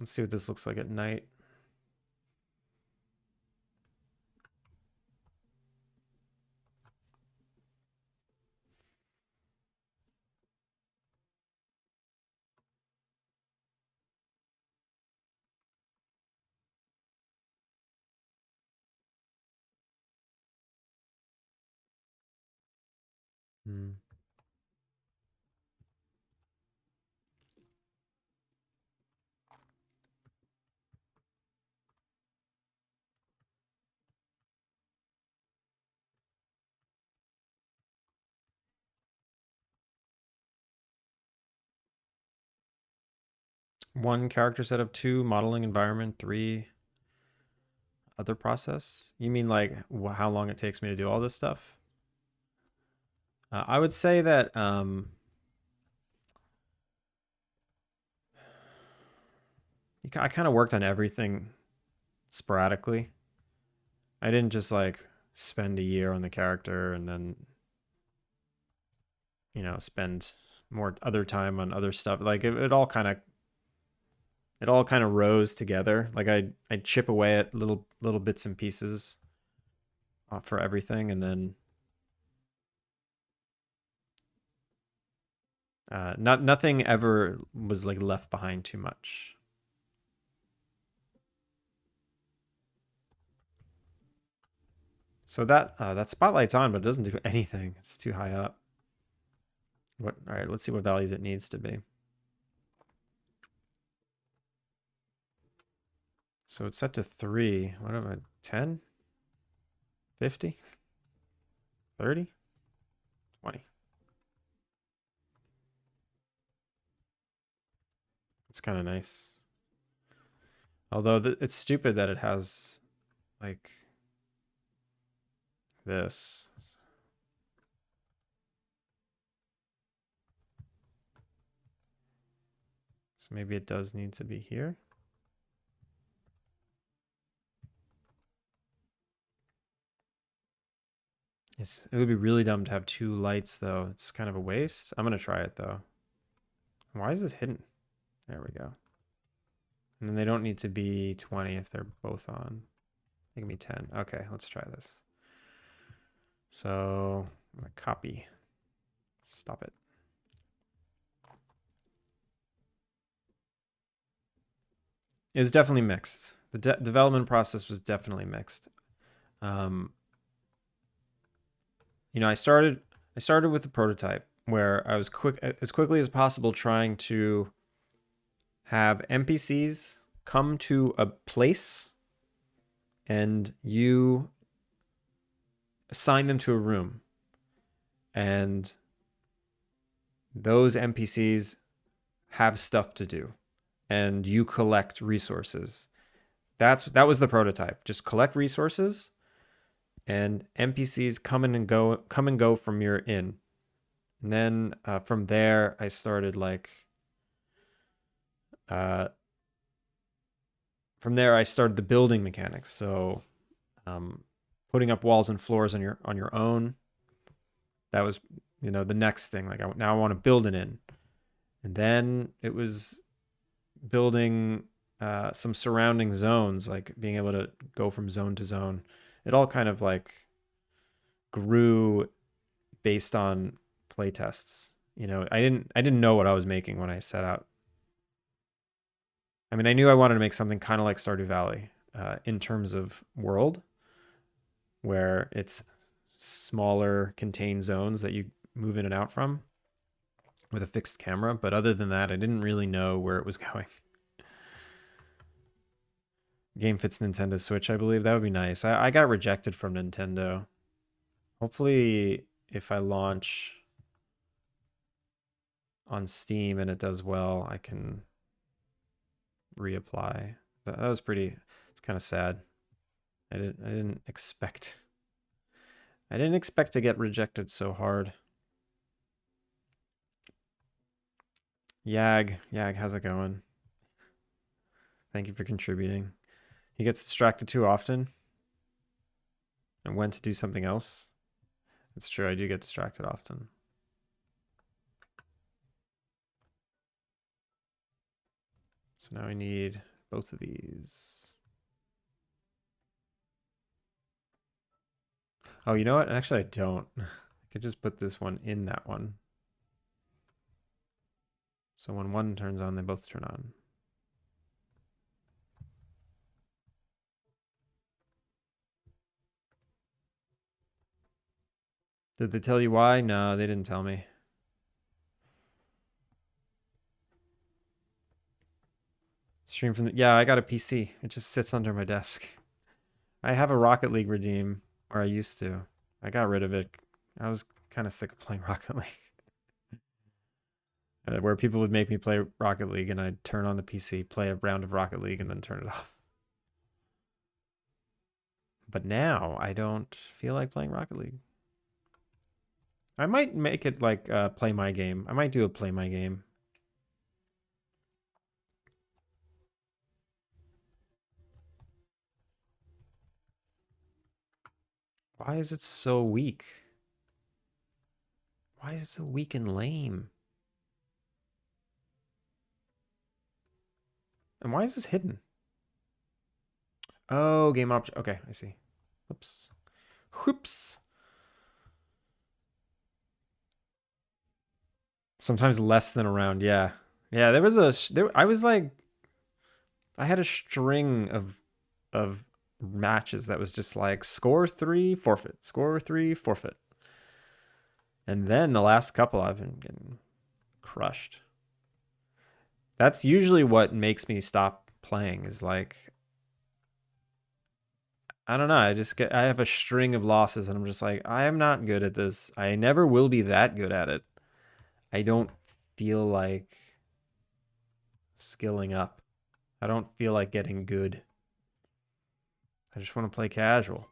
Let's see what this looks like at night. Hmm. One character setup, two modeling environment, three other process. You mean like how long it takes me to do all this stuff? I would say that I kind of worked on everything sporadically. I didn't just like spend a year on the character and then, you know, spend more other time on other stuff. Like it all kind of rose together. Like I'd chip away at little bits and pieces for everything, and then nothing ever was like left behind too much. So that spotlight's on, but it doesn't do anything. It's too high up. What? All right, let's see what values it needs to be. So it's set to 3. What am I? 10? 50? 30? 20. It's kind of nice. Although it's stupid that it has like this. So maybe it does need to be here. It would be really dumb to have 2 lights though. It's kind of a waste. I'm going to try it though. Why is this hidden? There we go. And then they don't need to be 20 if they're both on. They can be 10. Okay, let's try this. So I'm going to copy. Stop it. It's definitely mixed. The development process was definitely mixed. You know, I started with the prototype where I was as quickly as possible trying to have NPCs come to a place and you assign them to a room, and those NPCs have stuff to do and you collect resources. That was the prototype. Just collect resources and NPCs come and go from your inn. And then from there I started like from there I started the building mechanics. So putting up walls and floors on your own. That was, you know, the next thing. Like now I want to build an inn. And then it was building some surrounding zones, like being able to go from zone to zone. It all kind of like grew based on playtests. You know, I didn't know what I was making when I set out. I mean, I knew I wanted to make something kind of like Stardew Valley in terms of world, where it's smaller contained zones that you move in and out from with a fixed camera. But other than that, I didn't really know where it was going. Game fits Nintendo Switch, I believe. That would be nice. I got rejected from Nintendo. Hopefully, if I launch on Steam and it does well, I can reapply. That was pretty. It's kind of sad. I didn't expect I didn't expect to get rejected so hard. Yag, how's it going? Thank you for contributing. He gets distracted too often and went to do something else. It's true, I do get distracted often. So now I need both of these. Oh, you know what? Actually, I don't. I could just put this one in that one. So when one turns on, they both turn on. Did they tell you why? No, they didn't tell me. Stream from the, yeah, I got a PC. It just sits under my desk. I have a Rocket League redeem, or I used to. I got rid of it. I was kind of sick of playing Rocket League. Where people would make me play Rocket League and I'd turn on the PC, play a round of Rocket League, and then turn it off. But now I don't feel like playing Rocket League. I might make it like play my game. I might do a play my game. Why is it so weak? Why is it so weak and lame? And why is this hidden? Oh, game option. Okay, I see. Whoops. Whoops. Sometimes less than a round. Yeah. Yeah, there was I was like, I had a string of matches that was just like score 3, forfeit, score 3, forfeit. And then the last couple I've been getting crushed. That's usually what makes me stop playing is like, I don't know. I have a string of losses and I'm just like, I am not good at this. I never will be that good at it. I don't feel like skilling up. I don't feel like getting good. I just want to play casual.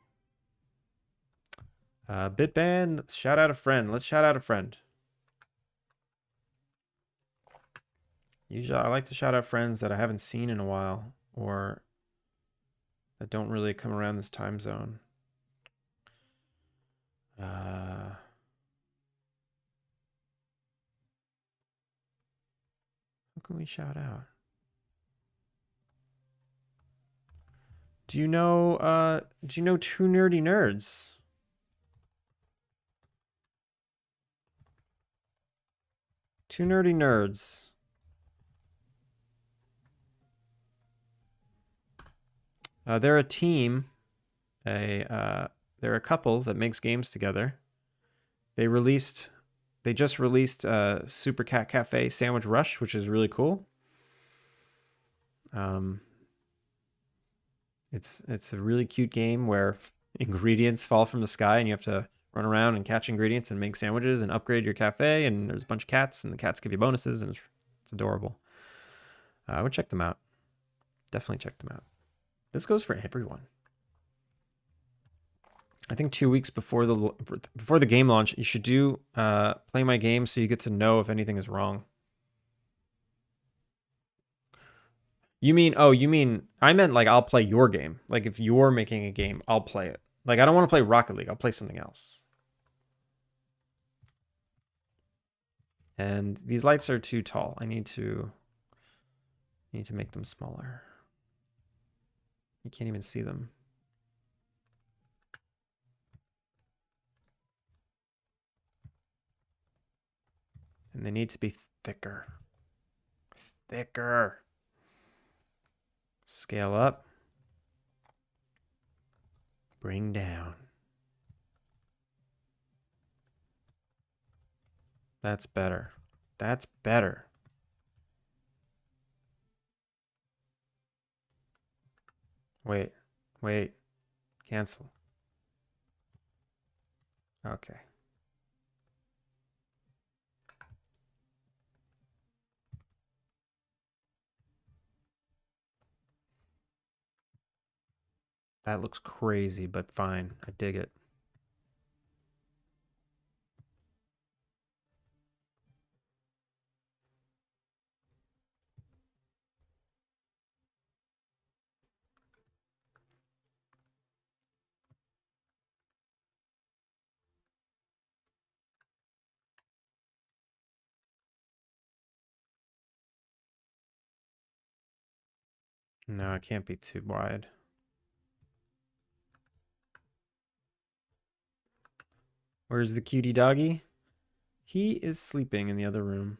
Bitban, shout out a friend. Let's shout out a friend. Usually I like to shout out friends that I haven't seen in a while or that don't really come around this time zone. Who can we shout out? Do you know Two Nerdy Nerds? Two Nerdy Nerds. They're a team. They're a couple that makes games together. They just released Super Cat Cafe Sandwich Rush, which is really cool. It's a really cute game where ingredients fall from the sky and you have to run around and catch ingredients and make sandwiches and upgrade your cafe. And there's a bunch of cats and the cats give you bonuses and it's adorable. I would check them out. Definitely check them out. This goes for everyone. I think 2 weeks before the game launch, you should do play my game so you get to know if anything is wrong. You mean I meant like I'll play your game. Like if you're making a game, I'll play it. Like I don't want to play Rocket League. I'll play something else. And these lights are too tall. I need to make them smaller. You can't even see them. And they need to be thicker. Thicker. Scale up. Bring down. That's better. That's better. Wait. Cancel. Okay. That looks crazy, but fine. I dig it. No, it can't be too wide. Where's the cutie doggy? He is sleeping in the other room.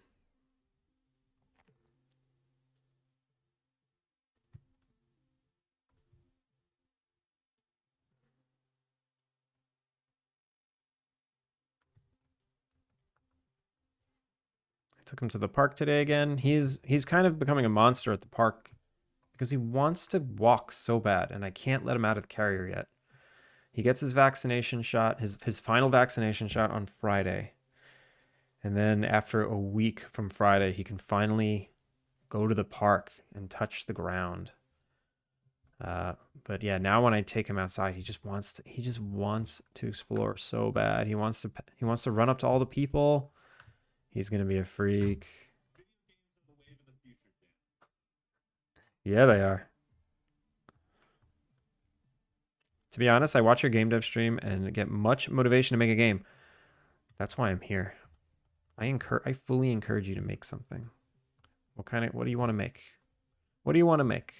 I took him to the park today again. He's kind of becoming a monster at the park because he wants to walk so bad, and I can't let him out of the carrier yet. He gets his vaccination shot, his final vaccination shot on Friday. And then after a week from Friday, he can finally go to the park and touch the ground. But yeah, now when I take him outside, he just wants to explore so bad. He wants to run up to all the people. He's gonna be a freak. Yeah, they are. To be honest, I watch your game dev stream and get much motivation to make a game. That's why I'm here. I fully encourage you to make something. What do you want to make? What do you want to make?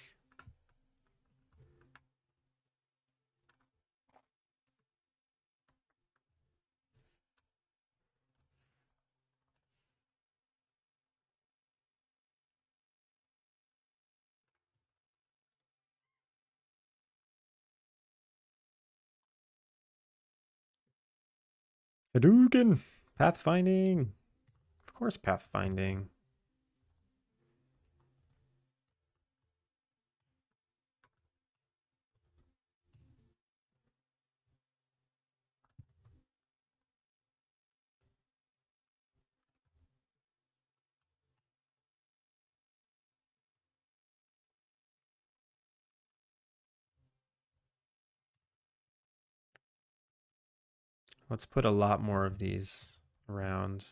Hadouken! Pathfinding! Of course, pathfinding. Let's put a lot more of these around.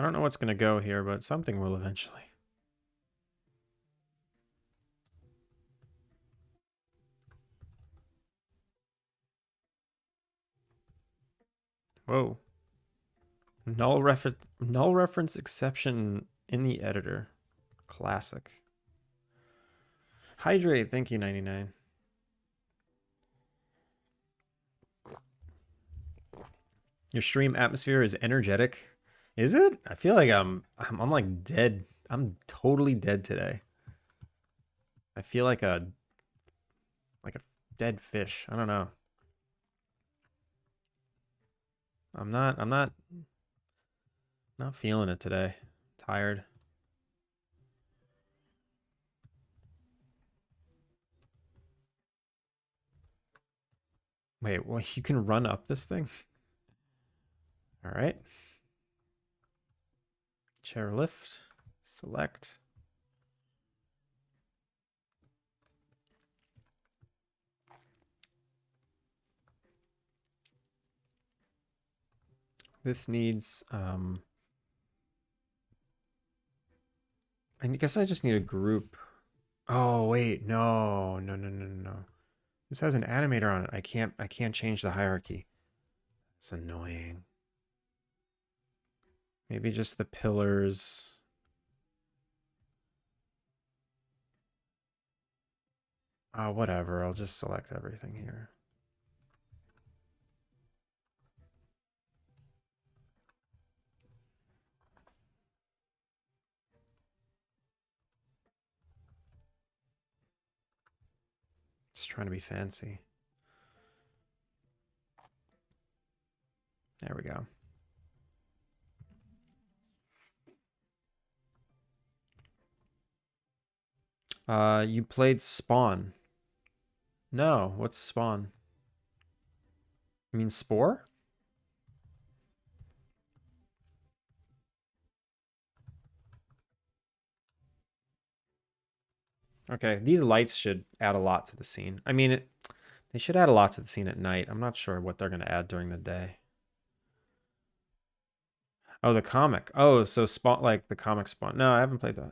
I don't know what's going to go here, but something will eventually. Whoa. Null reference exception in the editor. Classic. Hydrate, thank you, 99. Your stream atmosphere is energetic. Is it? I feel like I'm like dead. I'm totally dead today. I feel like a dead fish. I don't know. I'm not feeling it today. Tired. Wait, well, you can run up this thing? All right. Chair lift. Select. This needs, I guess I just need a group. Oh, wait, no. This has an animator on it. I can't change the hierarchy. It's annoying. Maybe just the pillars. Oh, whatever. I'll just select everything here. trying to be fancy. There we go. You played Spawn. No, what's Spawn? You mean Spore? Okay, these lights should add a lot to the scene. I mean, they should add a lot to the scene at night. I'm not sure what they're going to add during the day. Oh, the comic. Oh, so Spawn, like the comic Spawn. No, I haven't played that.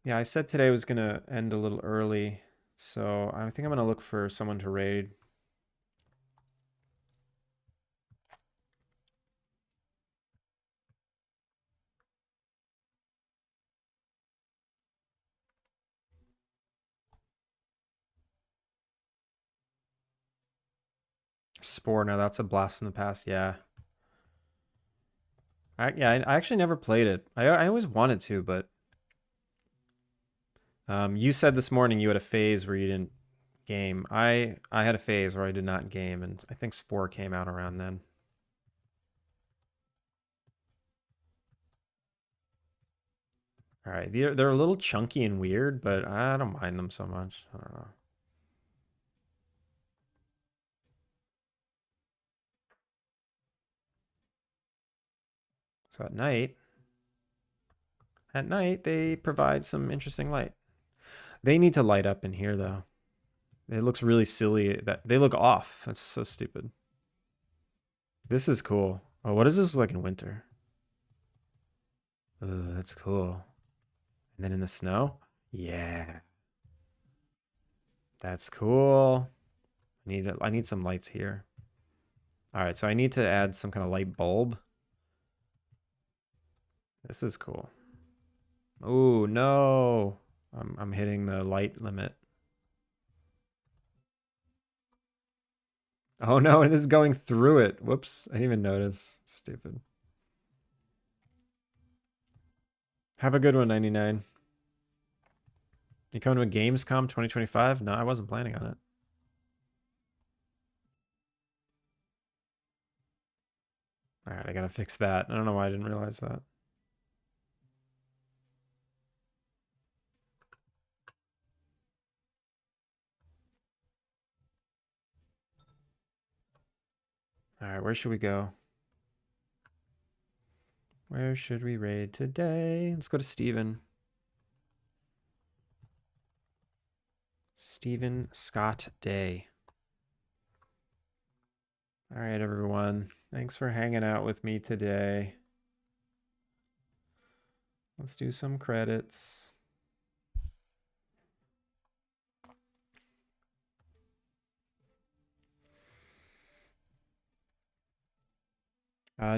Yeah, I said today was gonna end a little early, so I think I'm gonna look for someone to raid. Spore, no, that's a blast from the past. Yeah. I actually never played it. I always wanted to, but you said this morning you had a phase where you didn't game. I had a phase where I did not game, and I think Spore came out around then. All right, they're a little chunky and weird, but I don't mind them so much. I don't know. So at night they provide some interesting light. They need to light up in here though. It looks really silly that they look off. That's so stupid. This is cool. Oh, what does this look like in winter? Oh, that's cool. And then in the snow? Yeah. That's cool. I need some lights here. All right, so I need to add some kind of light bulb. This is cool. Oh, no. I'm hitting the light limit. Oh no, it is going through it. Whoops, I didn't even notice. Stupid. Have a good one, 99. You coming to a Gamescom 2025? No, I wasn't planning on it. All right, I gotta fix that. I don't know why I didn't realize that. All right, where should we go? Where should we raid today? Let's go to Steven. Steven Scott Day. All right, everyone. Thanks for hanging out with me today. Let's do some credits.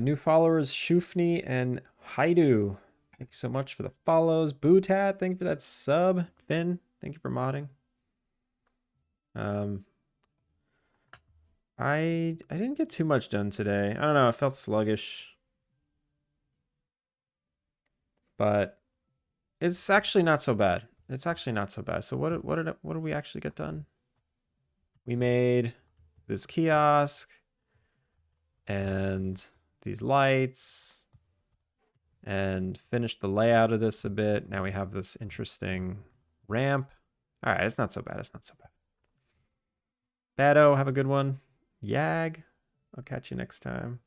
New followers, Shufni and Haidu. Thank you so much for the follows. Bootat, thank you for that sub. Finn, thank you for modding. I didn't get too much done today. I don't know, I felt sluggish. But it's actually not so bad. It's actually not so bad. So what did we actually get done? We made this kiosk and these lights and finished the layout of this a bit. Now we have this interesting ramp. All right, it's not so bad. It's not so bad. Bado, have a good one. Yag, I'll catch you next time.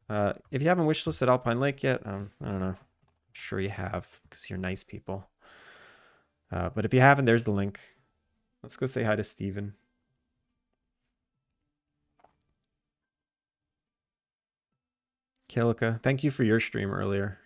If you haven't wishlisted Alpine Lake yet, I don't know. I'm sure you have because you're nice people. But if you haven't, there's the link. Let's go say hi to Steven. Kilika, thank you for your stream earlier.